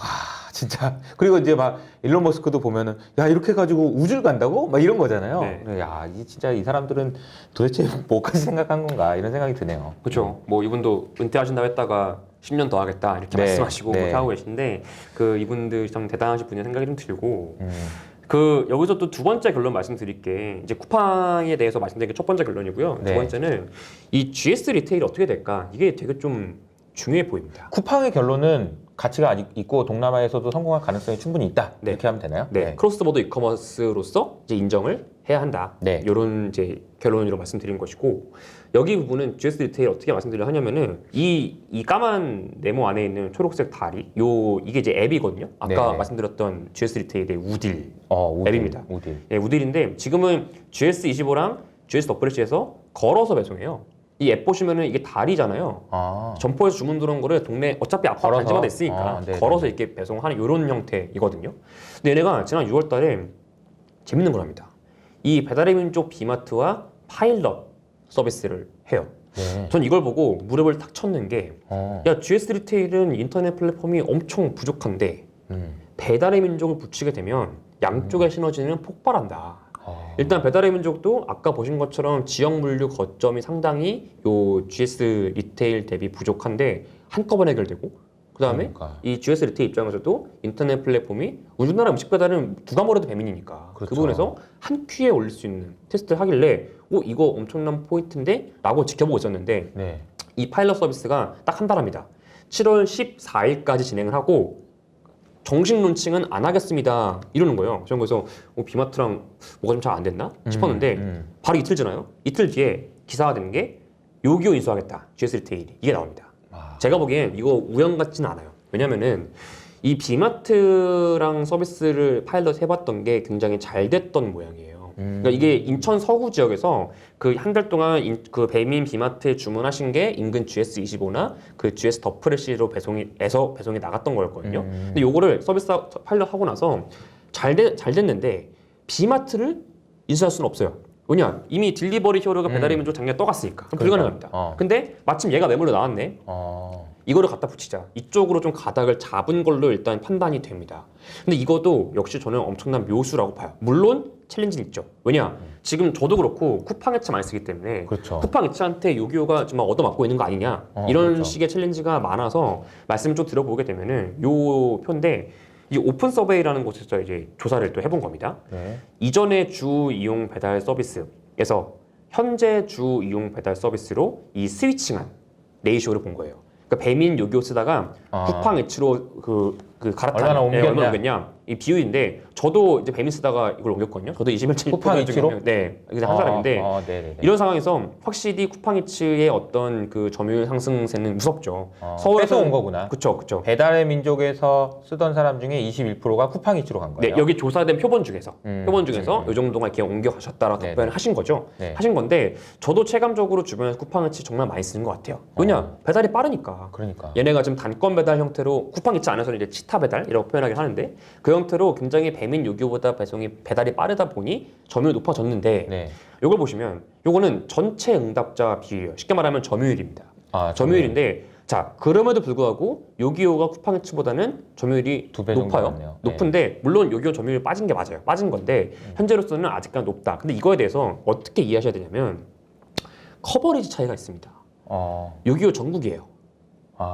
Speaker 1: 진짜. 그리고 이제 막 일론 머스크도 보면은 야 이렇게 해가지고 우주를 간다고? 막 이런 거잖아요.
Speaker 2: 네.
Speaker 1: 야, 진짜 이 사람들은 도대체 뭐까지 생각한 건가 이런 생각이 드네요.
Speaker 2: 그렇죠. 뭐 이분도 은퇴하신다고 했다가 10년 더 하겠다 이렇게
Speaker 1: 네.
Speaker 2: 말씀하시고
Speaker 1: 네.
Speaker 2: 그렇게 하고 계신데 그 이분들 참 대단하신 분의 생각이 좀 들고
Speaker 1: 음.
Speaker 2: 그 여기서 또 두 번째 결론 말씀드릴 게 이제 쿠팡에 대해서 말씀드린 게 첫 번째 결론이고요.
Speaker 1: 네.
Speaker 2: 두 번째는 이 GS 리테일이 어떻게 될까 이게 되게 좀 중요해 보입니다.
Speaker 1: 쿠팡의 결론은 가치가 있고 동남아에서도 성공할 가능성이 충분히 있다.
Speaker 2: 네.
Speaker 1: 이렇게 하면 되나요?
Speaker 2: 네, 크로스보더 이커머스로서 이제 인정을 해야 한다.
Speaker 1: 네.
Speaker 2: 이런 이제 결론으로 말씀드린 것이고 여기 부분은 GS 리테일 어떻게 말씀드려 하냐면은 이 까만 네모 안에 있는 초록색 다리 이게 이제 앱이거든요. 아까
Speaker 1: 네.
Speaker 2: 말씀드렸던 GS 리테일의 우딜
Speaker 1: 우딜,
Speaker 2: 앱입니다.
Speaker 1: 우딜.
Speaker 2: 예, 우딜인데 지금은 GS25랑 GS 더블리시에서 걸어서 배송해요. 이 앱 보시면은 이게 다리잖아요. 점포에서 주문 들어온 거를 동네 어차피 아파트
Speaker 1: 걸어서?
Speaker 2: 단지마다 있으니까
Speaker 1: 네,
Speaker 2: 걸어서
Speaker 1: 네.
Speaker 2: 이렇게 배송하는 이런 형태이거든요. 근데 얘네가 지난 6월 달에 재밌는 걸 합니다. 이 배달의 민족 비마트와 파일럿 서비스를 해요.
Speaker 1: 네.
Speaker 2: 전 이걸 보고 무릎을 탁 쳤는 게 야, GS 리테일은 인터넷 플랫폼이 엄청 부족한데 배달의 민족을 붙이게 되면 양쪽의 시너지는 폭발한다. 일단 배달의 민족도 아까 보신 것처럼 지역 물류 거점이 상당히 요 GS 리테일 대비 부족한데 한꺼번에 해결되고 그다음에
Speaker 1: 그러니까.
Speaker 2: 이 GS 리테일 입장에서도 인터넷 플랫폼이 우리나라 음식 배달은 누가 뭐래도 배민이니까 그
Speaker 1: 그렇죠.
Speaker 2: 부분에서 한 큐에 올릴 수 있는 테스트를 하길래 이거 엄청난 포인트인데 라고 지켜보고 있었는데
Speaker 1: 네.
Speaker 2: 이 파일럿 서비스가 딱 한 달합니다. 7월 14일까지 진행을 하고 정식 론칭은 안 하겠습니다. 이러는 거예요. 저는 그래서 비마트랑 뭐가 좀 잘 안 됐나 싶었는데 바로 이틀 지나요. 이틀 뒤에 기사가 되는 게 요기요 인수하겠다. GS 리테일이 이게 나옵니다. 제가 보기엔 이거 우연 같지는 않아요. 왜냐면은 이 비마트랑 서비스를 파일럿 해봤던 게 굉장히 잘 됐던 모양이에요. 그러니까 이게 인천 서구 지역에서 그 한 달 동안 그 배민 비마트에 주문하신 게 인근 GS25나 그 GS 더프레시로 배송이 나갔던 거였거든요. 근데 요거를 서비스 파일럿 하고 나서 잘 됐는데 비마트를 인수할 수는 없어요. 왜냐? 이미 딜리버리 히어로가 배달의 민족 작년에 떠갔으니까. 그럼 불가능합니다. 근데 마침 얘가 매물로 나왔네. 이거를 갖다 붙이자. 이쪽으로 좀 가닥을 잡은 걸로 일단 판단이 됩니다. 근데 이것도 역시 저는 엄청난 묘수라고 봐요. 물론 챌린지는 있죠. 왜냐? 지금 저도 그렇고 쿠팡에츠 많이 쓰기 때문에
Speaker 1: 그렇죠.
Speaker 2: 쿠팡에츠한테 요기요가 좀 얻어맞고 있는 거 아니냐 이런
Speaker 1: 그렇죠.
Speaker 2: 식의 챌린지가 많아서 말씀을 좀 들어보게 되면은 요 표인데 이 오픈 서베이라는 곳에서 이제 조사를 또 해본 겁니다.
Speaker 1: 네.
Speaker 2: 이전의 주 이용 배달 서비스에서 현재 주 이용 배달 서비스로 이 스위칭한 레이쇼를 본 거예요. 그러니까 배민 요기요 쓰다가 쿠팡 에츠로 그 갈아탄
Speaker 1: 얼마나 옮겼냐.
Speaker 2: 얼마나 옮겼냐 이 비율인데 저도 이제 배민 쓰다가 이걸 옮겼거든요. 저도 21층
Speaker 1: 쿠팡 에츠로?
Speaker 2: 네, 그래서 한 사람인데
Speaker 1: 네네네.
Speaker 2: 이런 상황에서 확실히 쿠팡 에츠의 어떤 그 점유율 상승세는 무섭죠.
Speaker 1: 서울에서 온 거구나.
Speaker 2: 그렇죠.
Speaker 1: 배달의 민족에서 쓰던 사람 중에 21%가 쿠팡이츠로 간 거예요.
Speaker 2: 네, 여기 조사된 표본 중에서 이 정도가 이렇게 옮겨가셨다라고
Speaker 1: 네네.
Speaker 2: 답변을 하신 거죠.
Speaker 1: 네.
Speaker 2: 하신 건데 저도 체감적으로 주변에서 쿠팡이츠 정말 많이 쓰는 것 같아요. 왜냐? 배달이 빠르니까.
Speaker 1: 그러니까.
Speaker 2: 얘네가 지금 단건 배달 형태로 쿠팡이츠 안에서는 이제 치타 배달이라고 표현하긴 하는데 그 형태로 굉장히 배민 요기요보다 배달이 빠르다 보니 점유율이 높아졌는데
Speaker 1: 네.
Speaker 2: 이걸 보시면 요거는 전체 응답자 비율이에요. 쉽게 말하면 점유율입니다. 점유율인데 자 그럼에도 불구하고 요기요가 쿠팡이츠보다는 점유율이
Speaker 1: 두배 정도
Speaker 2: 높아요.
Speaker 1: 많네요.
Speaker 2: 높은데 물론 요기요 점유율 빠진 게 맞아요. 빠진 건데 현재로서는 아직까지 높다. 근데 이거에 대해서 어떻게 이해하셔야 되냐면 커버리지 차이가 있습니다. 요기요 전국이에요.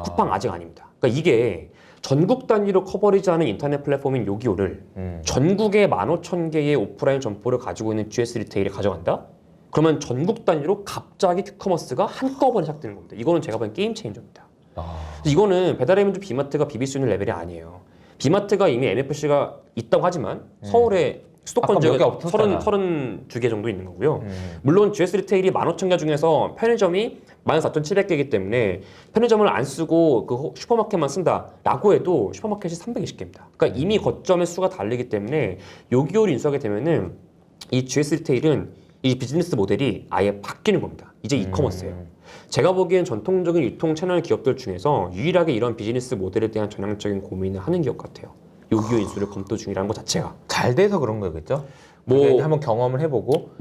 Speaker 2: 쿠팡 아직 아닙니다. 그러니까 이게 전국 단위로 커버리지하는 인터넷 플랫폼인 요기요를 전국에 15,000개의 오프라인 점포를 가지고 있는 GS 리테일이 가져간다? 그러면 전국 단위로 갑자기 큐커머스가 한꺼번에 시작되는 겁니다. 이거는 제가 보기엔 게임 체인저입니다. 이거는 배달의 민족 비마트가 비빌 수 있는 레벨이 아니에요. 비마트가 이미 MFC가 있다고 하지만 서울에 수도권 지역에 32개 정도 있는 거고요. 물론 GS 리테일이 15,000개 중에서 편의점이 14,700개이기 때문에 편의점을 안 쓰고 그 슈퍼마켓만 쓴다라고 해도 슈퍼마켓이 320개입니다. 그러니까 이미 거점의 수가 다르기 때문에 요기요를 인수하게 되면은 이 GS 리테일은 이 비즈니스 모델이 아예 바뀌는 겁니다. 이제 이커머스예요. 제가 보기엔 전통적인 유통 채널 기업들 중에서 유일하게 이런 비즈니스 모델에 대한 전향적인 고민을 하는 기업 같아요. 요기요 인수를 검토 중이라는 것 자체가.
Speaker 1: 잘 돼서 그런 거겠죠?
Speaker 2: 뭐
Speaker 1: 한번 경험을 해보고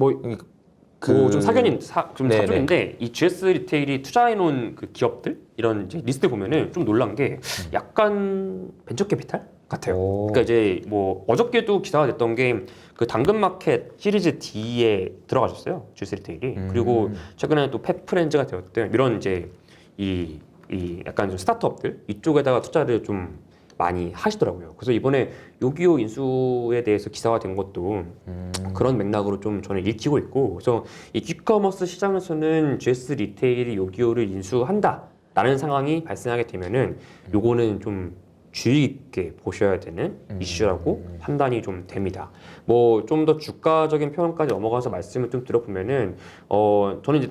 Speaker 2: 좀 사견인데 이 GS 리테일이 투자해놓은 그 기업들 이런 이제 리스트 보면은 좀 놀란 게 약간 벤처 캐피탈 같아요. 그러니까 이제 뭐 어저께도 기사가 됐던 게 그 당근마켓 시리즈 D에 들어가셨어요. GS 리테일이. 그리고 최근에 또 펫프렌즈가 되었대요. 이런 이제 이 약간 좀 스타트업들 이쪽에다가 투자를 좀 많이 하시더라고요. 그래서 이번에 요기요 인수에 대해서 기사가 된 것도 그런 맥락으로 좀 저는 읽히고 있고, 그래서 이 퀵커머스 시장에서는 GS 리테일이 요기요를 인수한다라는 상황이 발생하게 되면은 요거는 좀 주의 깊게 보셔야 되는 이슈라고 판단이 좀 됩니다. 뭐 좀 더 주가적인 표현까지 넘어가서 말씀을 좀 드려보면은 저는 이제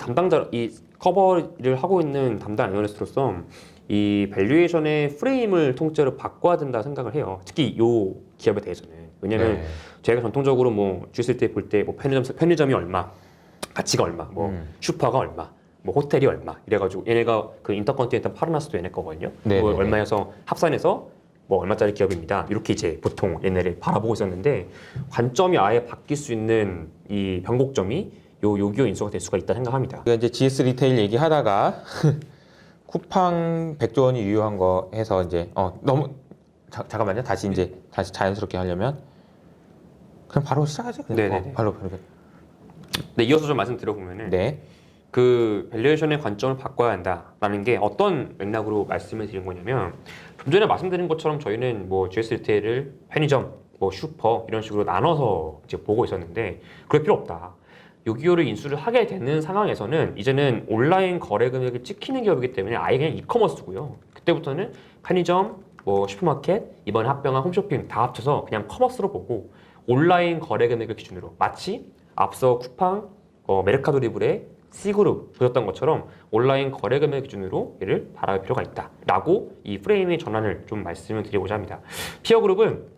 Speaker 2: 이 커버를 하고 있는 담당 애널리스트로서 이 밸류에이션의 프레임을 통째로 바꿔야 된다 생각을 해요. 특히 이 기업에 대해서는. 왜냐면 제가 전통적으로 뭐 GS 때 볼 때 뭐 편의점이 얼마, 가치가 얼마, 뭐 슈퍼가 얼마, 뭐 호텔이 얼마 이래가지고 얘네가 그 인터컨티넨탈 파라나스도 얘네 거거든요. 뭐 얼마여서 합산해서 뭐 얼마짜리 기업입니다. 이렇게 이제 보통 얘네를 바라보고 있었는데 관점이 아예 바뀔 수 있는 이 변곡점이 요기요 인수가 될 수가 있다 생각합니다.
Speaker 1: 이제 GS 리테일 얘기하다가 쿠팡 100조 원이 유효한 거 해서 이제 너무 잠깐만요. 다시 자연스럽게 하려면 그냥 바로 시작하지. 그냥.
Speaker 2: 네네네.
Speaker 1: 바로.
Speaker 2: 네, 이어서 좀 말씀드려보면은
Speaker 1: 네.
Speaker 2: 그 밸류에이션의 관점을 바꿔야 한다라는 게 어떤 맥락으로 말씀을 드린 거냐면 좀 전에 말씀드린 것처럼 저희는 뭐 GS 리테일을 편의점, 뭐 슈퍼 이런 식으로 나눠서 이제 보고 있었는데 그럴 필요 없다. 요기요를 인수를 하게 되는 상황에서는 이제는 온라인 거래 금액을 찍히는 기업이기 때문에 아예 그냥 이커머스고요. 그때부터는 편의점, 뭐 슈퍼마켓, 이번에 합병한 홈쇼핑 다 합쳐서 그냥 커머스로 보고 온라인 거래 금액을 기준으로 마치 앞서 쿠팡, 메르카도 리브레, C그룹 보셨던 것처럼 온라인 거래 금액 기준으로 얘를 바라볼 필요가 있다라고 이 프레임의 전환을 좀 말씀을 드리고자 합니다. 피어그룹은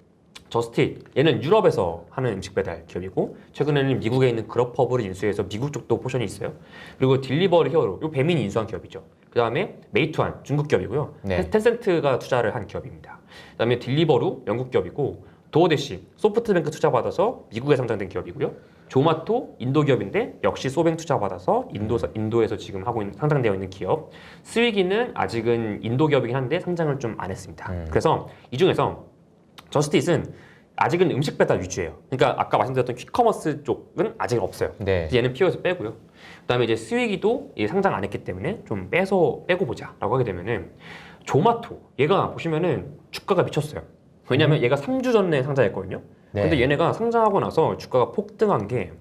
Speaker 2: 저스트잇, 얘는 유럽에서 하는 음식 배달 기업이고 최근에는 미국에 있는 그룹퍼브를 인수해서 미국 쪽도 포션이 있어요. 그리고 딜리버리 히어로, 이 배민이 인수한 기업이죠. 그 다음에 메이투안, 중국 기업이고요.
Speaker 1: 네.
Speaker 2: 텐센트가 투자를 한 기업입니다. 그 다음에 딜리버루, 영국 기업이고 도어대시, 소프트뱅크 투자받아서 미국에 상장된 기업이고요. 조마토, 인도 기업인데 역시 소뱅 투자받아서 인도에서 지금 상장되어 있는 기업. 스위기는 아직은 인도 기업이긴 한데 상장을 좀 안 했습니다. 그래서 이 중에서 저스트잇은 아직은 음식 배달 위주예요. 그러니까 아까 말씀드렸던 퀵커머스 쪽은 아직 없어요.
Speaker 1: 네.
Speaker 2: 얘는 피어에서 빼고요. 그다음에 이제 스위기도 상장 안 했기 때문에 좀 빼고 보자라고 하게 되면은 조마토 얘가 보시면은 주가가 미쳤어요. 왜냐면 얘가 3주 전에 상장했거든요.
Speaker 1: 네.
Speaker 2: 근데 얘네가 상장하고 나서 주가가 폭등한 게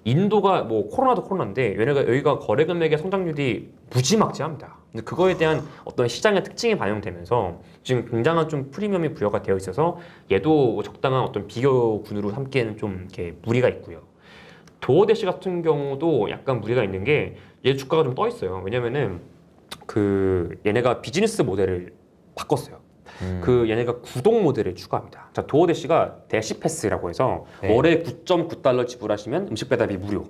Speaker 2: 인도가 뭐 코로나도 코로나인데 얘네가 여기가 거래 금액의 성장률이 무지막지합니다. 근데 그거에 대한 어떤 시장의 특징이 반영되면서 지금 굉장한 좀 프리미엄이 부여가 되어 있어서 얘도 적당한 어떤 비교군으로 삼기에는 좀 이렇게 무리가 있고요. 도어대시 같은 경우도 약간 무리가 있는 게 얘 주가가 좀 떠 있어요. 왜냐면은 그 얘네가 비즈니스 모델을 바꿨어요. 그 얘네가 구독 모델을 추가합니다. 자, 도어대시가 대시패스라고 해서
Speaker 1: 네.
Speaker 2: 월에 9.9달러 지불하시면 음식 배달비 무료.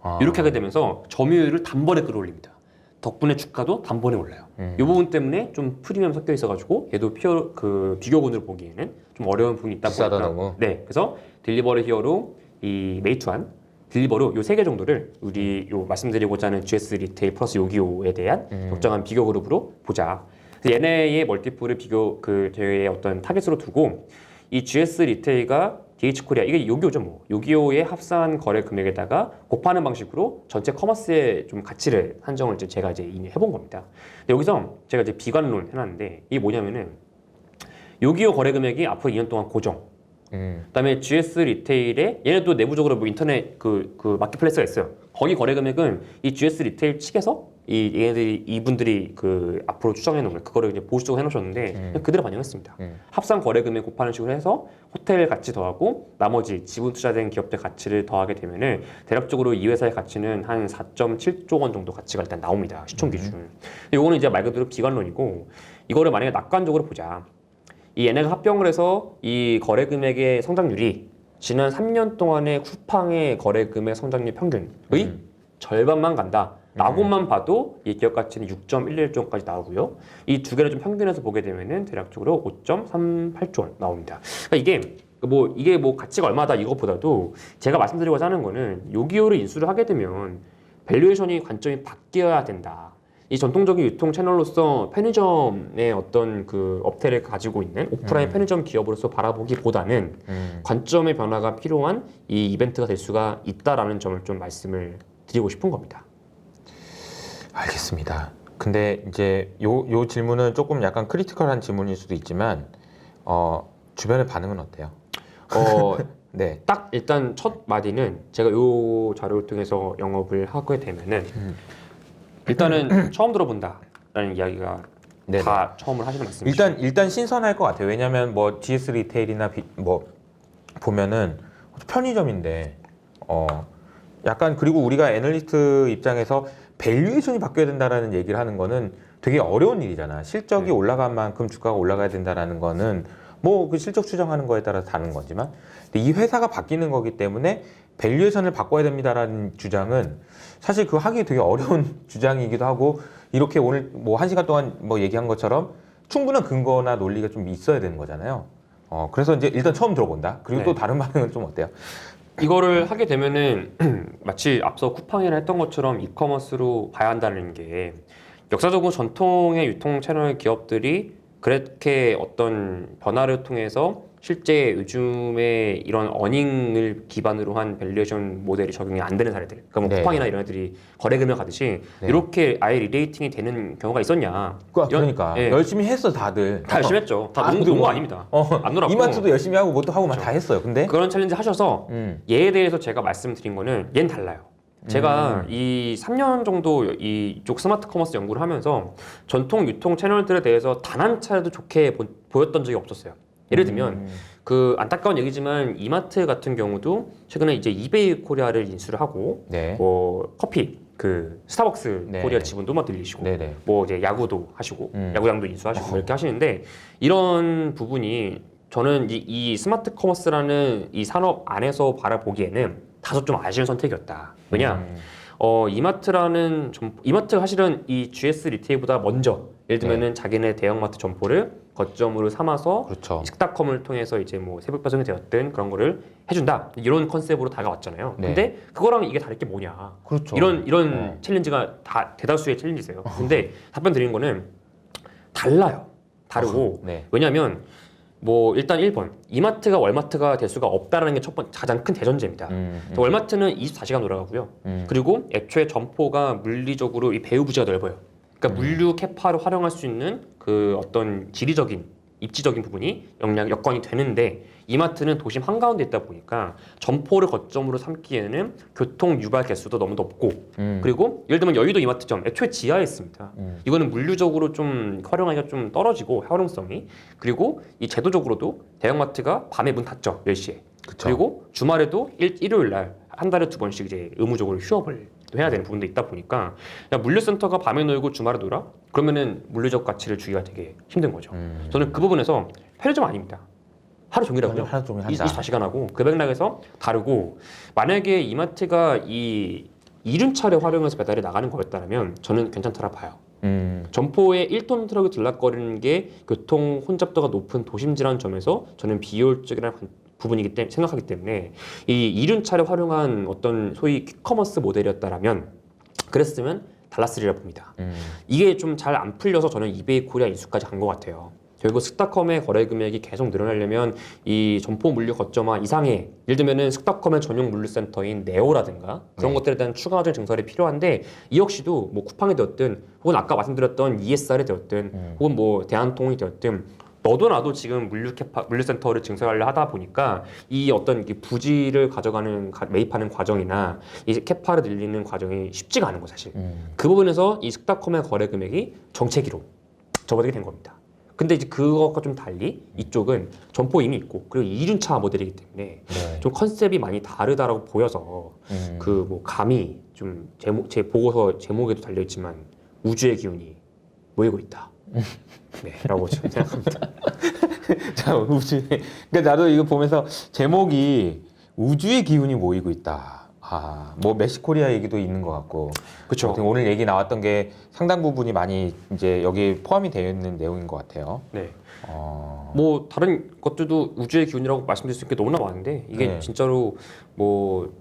Speaker 1: 아.
Speaker 2: 이렇게 하게 되면서 점유율을 단번에 끌어올립니다. 덕분에 주가도 단번에 올라요. 이 부분 때문에 좀 프리미엄 섞여 있어가지고 얘도 비교군으로 보기에는 좀 어려운 부분이 있다
Speaker 1: 비싸다,
Speaker 2: 보니까.
Speaker 1: 너무.
Speaker 2: 네, 그래서 딜리버리 히어로, 이 메이투안, 딜리버루 요 세 개 정도를 우리 요 말씀드리고자 하는 GS 리테일 플러스 요기요에 대한 적정한 비교 그룹으로 보자. 그래서 얘네의 멀티플을 저희의 어떤 타겟으로 두고 이 GS 리테일과 DH 코리아 이게 요기요죠 뭐 요기요의 합산 거래 금액에다가 곱하는 방식으로 전체 커머스의 좀 가치를 한정을 제가 이제 이미 해본 겁니다. 근데 여기서 제가 이제 비관론 해놨는데 이게 뭐냐면은 요기요 거래 금액이 앞으로 2년 동안 고정. 그다음에 GS 리테일에 얘네도 내부적으로 뭐 인터넷 그 마켓플레이스가 있어요. 거기 거래 금액은 이 GS 리테일 측에서 이분들이 그 앞으로 추정해 놓은 그거를 이제 보수적으로 해놓으셨는데 그냥 그대로 반영했습니다. 합산 거래 금액 곱하는 식으로 해서 호텔 가치 더하고 나머지 지분 투자된 기업들 가치를 더하게 되면은 대략적으로 이 회사의 가치는 한 4.7조 원 정도 가치가 일단 나옵니다. 시총 기준. 근데 요거는 이제 말 그대로 비관론이고 이거를 만약에 낙관적으로 보자. 이 얘네가 합병을 해서 이 거래 금액의 성장률이 지난 3년 동안의 쿠팡의 거래 금액 성장률 평균의 절반만 간다. 라고만 봐도 이 기업 가치는 6.11조까지 나오고요. 이 두 개를 좀 평균해서 보게 되면은 대략적으로 5.38조 원 나옵니다. 그러니까 이게 뭐 가치가 얼마다 이것보다도 제가 말씀드리고자 하는 거는 요기요를 인수를 하게 되면 밸류에이션이 관점이 바뀌어야 된다. 이 전통적인 유통 채널로서 편의점의 어떤 그 업태를 가지고 있는 오프라인 편의점 기업으로서 바라보기보다는 관점의 변화가 필요한 이 이벤트가 될 수가 있다라는 점을 좀 말씀을 드리고 싶은 겁니다.
Speaker 1: 알겠습니다. 근데 이제 요 질문은 조금 약간 크리티컬한 질문일 수도 있지만 주변의 반응은 어때요? 네.
Speaker 2: 딱 일단 첫 마디는 제가 요 자료를 통해서 영업을 하게 되면은 일단은 처음 들어본다라는 이야기가
Speaker 1: 네네.
Speaker 2: 다 처음을 하시는 말씀이시죠.
Speaker 1: 일단 신선할 것 같아요. 왜냐하면 뭐 GS 리테일이나 뭐 보면은 편의점인데 약간 그리고 우리가 애널리스트 입장에서 밸류에이션이 바뀌어야 된다라는 얘기를 하는 거는 되게 어려운 일이잖아. 실적이 올라간 만큼 주가가 올라가야 된다라는 거는 뭐 그 실적 추정하는 거에 따라서 다른 거지만 근데 이 회사가 바뀌는 거기 때문에 밸류에이션을 바꿔야 됩니다라는 주장은 사실 그 하기 되게 어려운 주장이기도 하고 이렇게 오늘 뭐 1시간 동안 뭐 얘기한 것처럼 충분한 근거나 논리가 좀 있어야 되는 거잖아요. 그래서 이제 일단 처음 들어본다. 그리고 또 다른 반응은 좀 어때요?
Speaker 2: 이거를 하게 되면은 마치 앞서 쿠팡이라 했던 것처럼 이커머스로 봐야 한다는 게 역사적으로 전통의 유통 채널 기업들이 그렇게 어떤 변화를 통해서 실제 요즘에 이런 어닝을 기반으로 한 밸류에이션 모델이 적용이 안 되는 사례들, 그러니까 뭐
Speaker 1: 네.
Speaker 2: 쿠팡이나 이런 애들이 거래금액 가듯이
Speaker 1: 네.
Speaker 2: 이렇게 아예 리레이팅이 되는 경우가 있었냐?
Speaker 1: 그러니까
Speaker 2: 예.
Speaker 1: 열심히 했어 다들.
Speaker 2: 다 열심히 했죠. 다
Speaker 1: 다들
Speaker 2: 농구
Speaker 1: 뭐-
Speaker 2: 아닙니다.
Speaker 1: 어,
Speaker 2: 안 놀았고
Speaker 1: 이마트도 열심히 하고 뭣도 하고 막
Speaker 2: 그렇죠.
Speaker 1: 다 했어요. 근데
Speaker 2: 그런 챌린지 하셔서 얘에 대해서 제가 말씀드린 거는 얘는 달라요. 제가 이 3년 정도 이쪽 스마트 커머스 연구를 하면서 전통 유통 채널들에 대해서 단 한 차례도 좋게 보였던 적이 없었어요. 예를 들면 그 안타까운 얘기지만 이마트 같은 경우도 최근에 이제 이베이 코리아를 인수를 하고
Speaker 1: 네.
Speaker 2: 뭐 커피 그 스타벅스
Speaker 1: 네.
Speaker 2: 코리아 지분도 막 늘리시고
Speaker 1: 네네.
Speaker 2: 뭐 이제 야구도 하시고
Speaker 1: 음.
Speaker 2: 야구장도 인수하시고 뭐 이렇게 하시는데 이런 부분이 저는 이 스마트 커머스라는 이 산업 안에서 바라보기에는 다소 좀 아쉬운 선택이었다. 왜냐? 이마트가 사실은 이 GS 리테일보다 먼저 예를 들면은 자기네 대형마트 점포를 거점으로 삼아서
Speaker 1: 그렇죠.
Speaker 2: 이 스타컴을 통해서 이제 뭐 새벽 배송이 되었든 그런 거를 해준다 이런 컨셉으로 다가왔잖아요.
Speaker 1: 네.
Speaker 2: 근데 그거랑 이게 다를 게 뭐냐?
Speaker 1: 그렇죠.
Speaker 2: 이런 챌린지가 다 대다수의 챌린지세요. 근데 답변 드리는 거는 달라요. 다르고
Speaker 1: 네.
Speaker 2: 왜냐하면 뭐 일단 1번 이마트가 월마트가 될 수가 없다라는 게 첫 번째 가장 큰 대전제입니다. 월마트는 24시간 돌아가고요. 그리고 애초에 점포가 물리적으로 이 배후 부지가 넓어요. 그러니까 물류 캐파를 활용할 수 있는 그 어떤 지리적인 입지적인 부분이 여건이 되는데 이마트는 도심 한가운데 있다 보니까 점포를 거점으로 삼기에는 교통 유발 개수도 너무 높고 그리고 예를 들면 여의도 이마트점 애초에 지하에 있습니다. 이거는 물류적으로 좀 활용하기가 좀 떨어지고 활용성이 그리고 이 제도적으로도 대형마트가 밤에 문 닫죠 10시에
Speaker 1: 그쵸.
Speaker 2: 그리고 주말에도 일요일 날 한 달에 2번씩 이제 의무적으로 휴업을 또 해야 되는 부분도 있다 보니까 야, 물류센터가 밤에 놀고 주말에 놀아? 그러면은 물류적 가치를 주기가 되게 힘든 거죠. 저는 그 부분에서 편의점 아닙니다. 하루 종일하고요.
Speaker 1: 하루 종일 한다.
Speaker 2: 24시간 하고 그 맥락에서 다르고 만약에 이마트가 이 이륜차를 활용해서 배달이 나가는 거였다면 저는 괜찮다라 봐요. 점포에 1톤 트럭이 들락거리는 게 교통 혼잡도가 높은 도심 질환 점에서 저는 비효율적이라는 부분이기 때문에 생각하기 때문에 이 이륜차를 활용한 어떤 소위 퀵커머스 모델이었다라면 그랬으면 달랐으리라 봅니다. 이게 좀 잘 안 풀려서 저는 이베이 코리아 인수까지 간 것 같아요. 결국 스타컴의 거래 금액이 계속 늘어나려면 이 점포 물류 거점화 이상의 예를 들면은 스타컴의 전용 물류센터인 네오라든가 그런 것들에 대한 추가적인 증설이 필요한데 이 역시도 뭐 쿠팡이 되었든 혹은 아까 말씀드렸던 ESR이 되었든 혹은 뭐 대한통운이 되었든 너도 나도 지금 물류센터를 증설하려 하다 보니까 이 어떤 부지를 매입하는 과정이나 이 캐파를 늘리는 과정이 쉽지가 않은 거 사실. 그 부분에서 이 스타컴의 거래 금액이 정체기로 접어들게 된 겁니다. 근데 이제 그것과 좀 달리 이쪽은 점포 이미 있고 그리고 이륜차 모델이기 때문에
Speaker 1: 네.
Speaker 2: 좀 컨셉이 많이 다르다라고 보여서 그 뭐 감히 좀 제 보고서 제목에도 달려 있지만 우주의 기운이 모이고 있다. 네, 라고 저는 생각합니다.
Speaker 1: 자, 그러니까 나도 이거 보면서 제목이 우주의 기운이 모이고 있다. 아, 뭐 메시코리아 얘기도 있는 것 같고.
Speaker 2: 그쵸.
Speaker 1: 아무튼 오늘 얘기 나왔던 게 상당 부분이 많이 이제 여기 포함이 되어 있는 내용인 것 같아요.
Speaker 2: 네. 뭐 다른 것들도 우주의 기운이라고 말씀드릴 수 있는 게 너무나 많은데 이게
Speaker 1: 네.
Speaker 2: 진짜로 뭐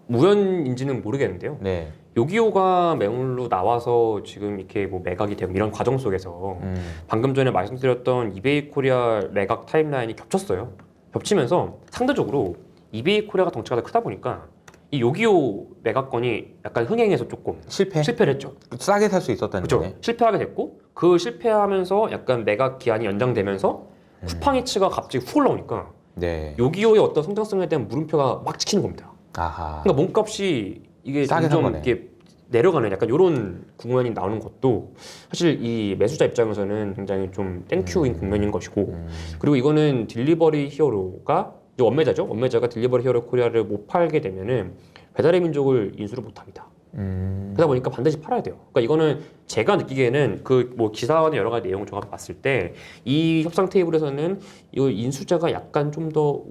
Speaker 2: 우연인지는 모르겠는데요.
Speaker 1: 네.
Speaker 2: 요기요가 매물로 나와서 지금 이렇게 뭐 매각이 되고 이런 과정 속에서 방금 전에 말씀드렸던 이베이 코리아 매각 타임라인이 겹쳤어요. 겹치면서 상대적으로 이베이 코리아가 덩치가 더 크다 보니까 이 요기요 매각건이 약간 흥행해서 조금 실패를 했죠.
Speaker 1: 싸게 살 수 있었다는
Speaker 2: 그렇죠.
Speaker 1: 거네.
Speaker 2: 실패하게 됐고 그 실패하면서 약간 매각 기한이 연장되면서 쿠팡이츠가 갑자기 훅 올라오니까
Speaker 1: 네.
Speaker 2: 요기요의 어떤 성장성에 대한 물음표가 막 찍히는 겁니다.
Speaker 1: 아하.
Speaker 2: 그러니까 몸값이 이게
Speaker 1: 싸게 산
Speaker 2: 점점
Speaker 1: 거네.
Speaker 2: 이렇게 내려가는 약간 이런 국면이 나오는 것도 사실 이 매수자 입장에서는 굉장히 좀 땡큐인 국면인 것이고 그리고 이거는 딜리버리 히어로가 이제 원매자가 딜리버리 히어로 코리아를 못 팔게 되면은 배달의 민족을 인수를 못 합니다. 그러다 보니까 반드시 팔아야 돼요. 그러니까 이거는 제가 느끼기에는 그 뭐 기사와는 여러 가지 내용을 종합해 봤을 때 이 협상 테이블에서는 이 인수자가 약간 좀 더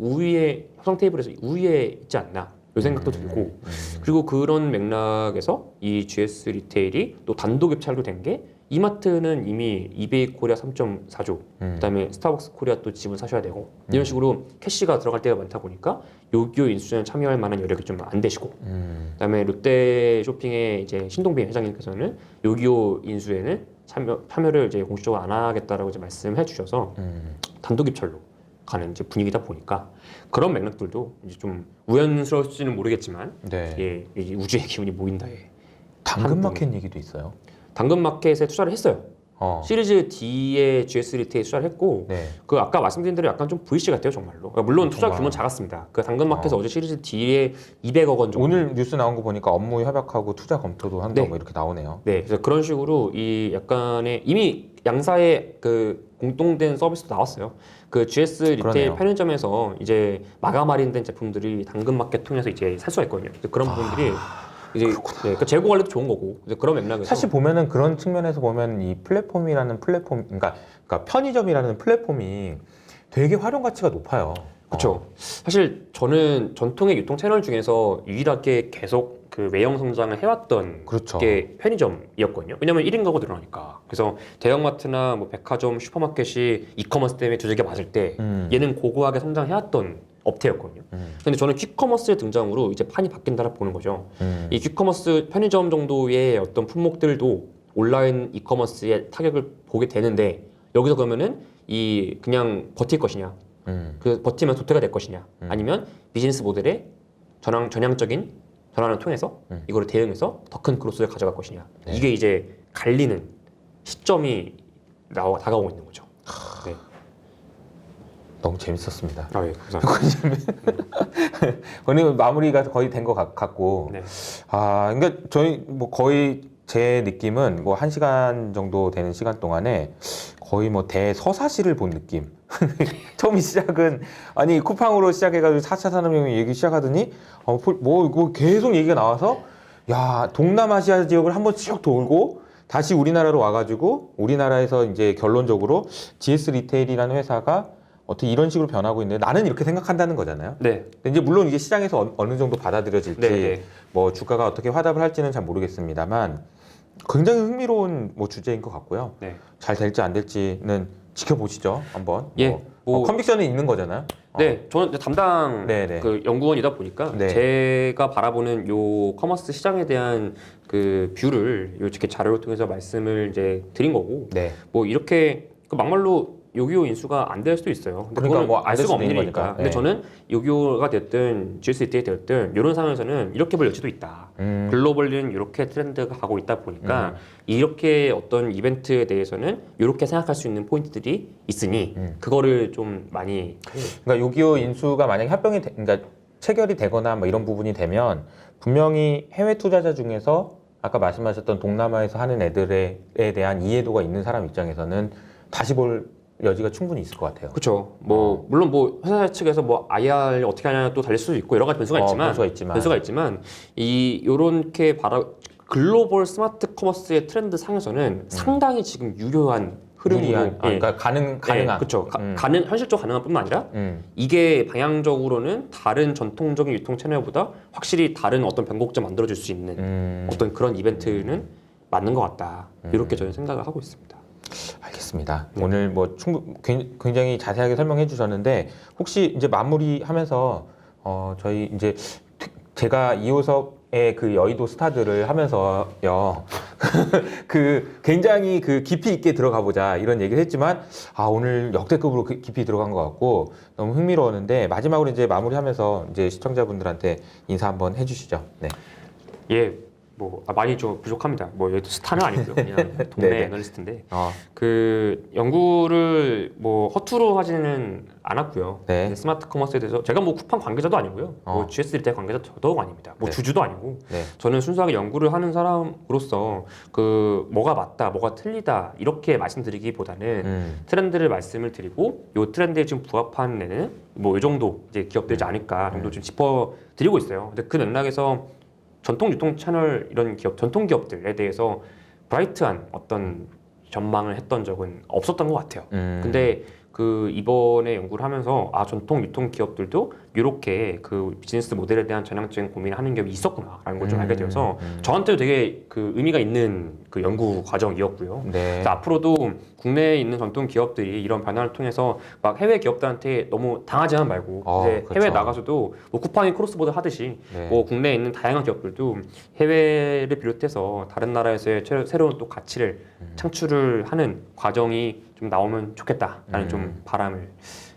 Speaker 2: 협상 테이블에서 우위에 있지 않나 이 생각도 들고 그리고 그런 맥락에서 이 GS 리테일이 또 단독 입찰로 된 게 이마트는 이미 이베이 코리아 3.4조 그다음에 스타벅스 코리아 또 지분 사셔야 되고 이런 식으로 캐시가 들어갈 때가 많다 보니까 요기요 인수전에 참여할 만한 여력이 좀 안 되시고 그다음에 롯데 쇼핑의 이제 신동빈 회장님께서는 요기요 인수에는 참여를 이제 공식적으로 안 하겠다라고 이제 말씀해 주셔서 단독 입찰로 가는 이제 분위기다 보니까 그런 맥락들도 이제 좀 우연스러울지는 모르겠지만
Speaker 1: 네.
Speaker 2: 예, 이 우주의 기운이 모인다에
Speaker 1: 당근마켓 얘기도 있어요.
Speaker 2: 당근마켓에 투자를 했어요. 시리즈 D의 GS 리테일 투자를 했고
Speaker 1: 네.
Speaker 2: 그 아까 말씀드린 대로 약간 좀 VC 같아요 정말로. 그러니까 물론 투자
Speaker 1: 정말.
Speaker 2: 규모는 작았습니다. 그 당근마켓에서 어제 시리즈 D에 200억 원 정도.
Speaker 1: 오늘 뉴스 나온 거 보니까 업무 협약하고 투자 검토도 한다고
Speaker 2: 네.
Speaker 1: 뭐 이렇게 나오네요.
Speaker 2: 네, 그래서 그런 식으로 이 약간의 이미 양사의 그 공동된 서비스도 나왔어요. 그 GS 리테일
Speaker 1: 그러네요.
Speaker 2: 편의점에서 이제 마감 할인된 제품들이 당근마켓 통해서 이제 살 수가 있거든요. 그래서 그런 부분들이 이제 네, 그 재고 관리도 좋은 거고 이제 그런 맥락에서
Speaker 1: 사실 보면은 그런 측면에서 보면 이 플랫폼이라는 플랫폼, 그러니까 편의점이라는 플랫폼이 되게 활용 가치가 높아요.
Speaker 2: 그렇죠. 사실 저는 전통의 유통 채널 중에서 유일하게 계속 그 외형 성장을 해왔던
Speaker 1: 그렇죠.
Speaker 2: 게 편의점이었거든요. 왜냐면 1인 가구 늘어나니까. 그래서 대형마트나 뭐 백화점, 슈퍼마켓이 이커머스 때문에 두들겨 맞을 때 얘는 고고하게 성장해왔던 업태였거든요. 근데 저는 퀵커머스의 등장으로 이제 판이 바뀐다라 보는 거죠. 이 퀵커머스 편의점 정도의 어떤 품목들도 온라인 이커머스의 타격을 보게 되는데 여기서 그러면은 이 그냥 버틸 것이냐, 그 버티면 도태가 될 것이냐, 아니면 비즈니스 모델의 전향적인 전환을 통해서 이거를 대응해서 더 큰 그로스를 가져갈 것이냐.
Speaker 1: 네.
Speaker 2: 이게 이제 갈리는 시점이 다가오고 있는 거죠. 네.
Speaker 1: 너무 재밌었습니다.
Speaker 2: 아, 예, 감사합니다.
Speaker 1: 오늘 마무리가 거의 된 것 같고,
Speaker 2: 네.
Speaker 1: 그러니까 저희 뭐 거의 제 느낌은 뭐 1시간 정도 되는 시간 동안에 거의 뭐 대서사시를 본 느낌. 처음 시작은 아니 쿠팡으로 시작해가지고 4차 산업혁명 얘기 시작하더니 뭐 계속 얘기가 나와서 야 동남아시아 지역을 한번 쭉 돌고 다시 우리나라로 와가지고 우리나라에서 이제 결론적으로 GS 리테일이라는 회사가 어떻게 이런 식으로 변하고 있는데 나는 이렇게 생각한다는 거잖아요.
Speaker 2: 네.
Speaker 1: 근데 이제 물론 이게 시장에서 어느 정도 받아들여질지
Speaker 2: 네.
Speaker 1: 뭐 주가가 어떻게 화답을 할지는 잘 모르겠습니다만 굉장히 흥미로운 뭐 주제인 것 같고요.
Speaker 2: 네.
Speaker 1: 잘 될지 안 될지는 지켜보시죠. 한번.
Speaker 2: 예, 뭐-
Speaker 1: 컨빅션은 있는 거잖아요.
Speaker 2: 네, 저는 이제 담당
Speaker 1: 네네.
Speaker 2: 그 연구원이다 보니까
Speaker 1: 네.
Speaker 2: 제가 바라보는 요 커머스 시장에 대한 그 뷰를 요 이렇게 자료를 통해서 말씀을 이제 드린 거고
Speaker 1: 네.
Speaker 2: 뭐 이렇게 그 막말로 요기요 인수가 안 될 수도 있어요. 근데
Speaker 1: 그러니까
Speaker 2: 그거는
Speaker 1: 뭐
Speaker 2: 알
Speaker 1: 안 될
Speaker 2: 수가
Speaker 1: 수도
Speaker 2: 없는
Speaker 1: 있는
Speaker 2: 일이니까.
Speaker 1: 거니까.
Speaker 2: 근데
Speaker 1: 네.
Speaker 2: 저는 요기요가 됐든 GS 리테일이 됐든 이런 상황에서는 이렇게 볼 여지도 있다. 글로벌은 이렇게 트렌드가 가고 있다 보니까 이렇게 어떤 이벤트에 대해서는 이렇게 생각할 수 있는 포인트들이 있으니 그거를 좀 많이
Speaker 1: 그러니까 요기요 인수가 만약에 그러니까 체결이 되거나 뭐 이런 부분이 되면 분명히 해외 투자자 중에서 아까 말씀하셨던 동남아에서 하는 애들에 대한 이해도가 있는 사람 입장에서는 다시 볼 여지가 충분히 있을 것 같아요.
Speaker 2: 그렇죠. 뭐 물론 뭐 회사 측에서 뭐 IR 어떻게 하냐 또 달릴 수도 있고 여러 가지 변수가 있지만 이 요렇게 글로벌 스마트 커머스의 트렌드 상에서는 상당히 지금 유효한 흐름으로
Speaker 1: 유리한, 그러니까 가능한.
Speaker 2: 그렇죠. 현실적으로 가능한 뿐만 아니라 이게 방향적으로는 다른 전통적인 유통 채널보다 확실히 다른 어떤 변곡점 만들어줄 수 있는 어떤 그런 이벤트는 맞는 것 같다. 이렇게 저는 생각을 하고 있습니다.
Speaker 1: 알겠습니다. 오늘 뭐 굉장히 자세하게 설명해 주셨는데 혹시 이제 마무리하면서 저희 이제 제가 이호섭의 그 여의도 스타들을 하면서요 그 굉장히 그 깊이 있게 들어가 보자 이런 얘기를 했지만 오늘 역대급으로 깊이 들어간 것 같고 너무 흥미로웠는데 마지막으로 이제 마무리하면서 이제 시청자분들한테 인사 한번 해주시죠. 네.
Speaker 2: 예. 뭐 많이 좀 부족합니다. 뭐 얘도 스타는 아니고요. 그냥 동네
Speaker 1: 네네.
Speaker 2: 애널리스트인데 그 연구를 뭐 허투루 하지는 않았고요.
Speaker 1: 네.
Speaker 2: 스마트 커머스에 대해서 제가 뭐 쿠팡 관계자도 아니고요. 뭐 GS 리테일 관계자 더더욱 아닙니다. 뭐
Speaker 1: 네.
Speaker 2: 주주도 아니고
Speaker 1: 네.
Speaker 2: 저는 순수하게 연구를 하는 사람으로서 그 뭐가 맞다, 뭐가 틀리다 이렇게 말씀드리기보다는 트렌드를 말씀을 드리고 요 트렌드에 지금 부합한 애는 뭐 이 정도 이제 기업들이지 않을까 정도 좀 짚어드리고 있어요. 근데 그 맥락에서 전통 유통 채널 이런 기업, 전통 기업들에 대해서 브라이트한 어떤 전망을 했던 적은 없었던 것 같아요. 근데 그 이번에 연구를 하면서 아 전통 유통 기업들도 이렇게 그 비즈니스 모델에 대한 전향적인 고민을 하는 기업이 있었구나라는 걸 좀 알게 되어서 저한테도 되게 그 의미가 있는 그 연구 과정이었고요.
Speaker 1: 네.
Speaker 2: 그래서 앞으로도 국내에 있는 전통 기업들이 이런 변화를 통해서 막 해외 기업들한테 너무 당하지만 말고 이제
Speaker 1: 그렇죠.
Speaker 2: 해외 나가서도 뭐 쿠팡이 크로스보더 하듯이
Speaker 1: 네.
Speaker 2: 뭐 국내에 있는 다양한 기업들도 해외를 비롯해서 다른 나라에서의 새로운 또 가치를 창출을 하는 과정이 좀 나오면 좋겠다라는 좀 바람을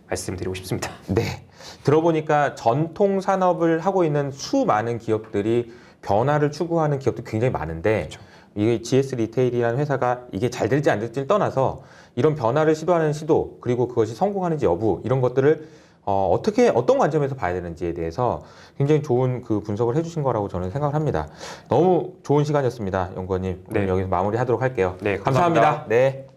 Speaker 2: 말씀드리고 싶습니다.
Speaker 1: 네. 들어보니까 전통 산업을 하고 있는 수많은 기업들이 변화를 추구하는 기업도 굉장히 많은데
Speaker 2: 그렇죠.
Speaker 1: 이게 GS 리테일이라는 회사가 이게 잘 될지 안 될지를 떠나서 이런 변화를 시도하는 시도 그리고 그것이 성공하는지 여부 이런 것들을 어떻게 어떤 관점에서 봐야 되는지에 대해서 굉장히 좋은 그 분석을 해주신 거라고 저는 생각을 합니다. 너무 좋은 시간이었습니다, 연구원님. 오늘
Speaker 2: 네.
Speaker 1: 여기서 마무리하도록 할게요.
Speaker 2: 네,
Speaker 1: 감사합니다.
Speaker 2: 감사합니다.
Speaker 1: 네.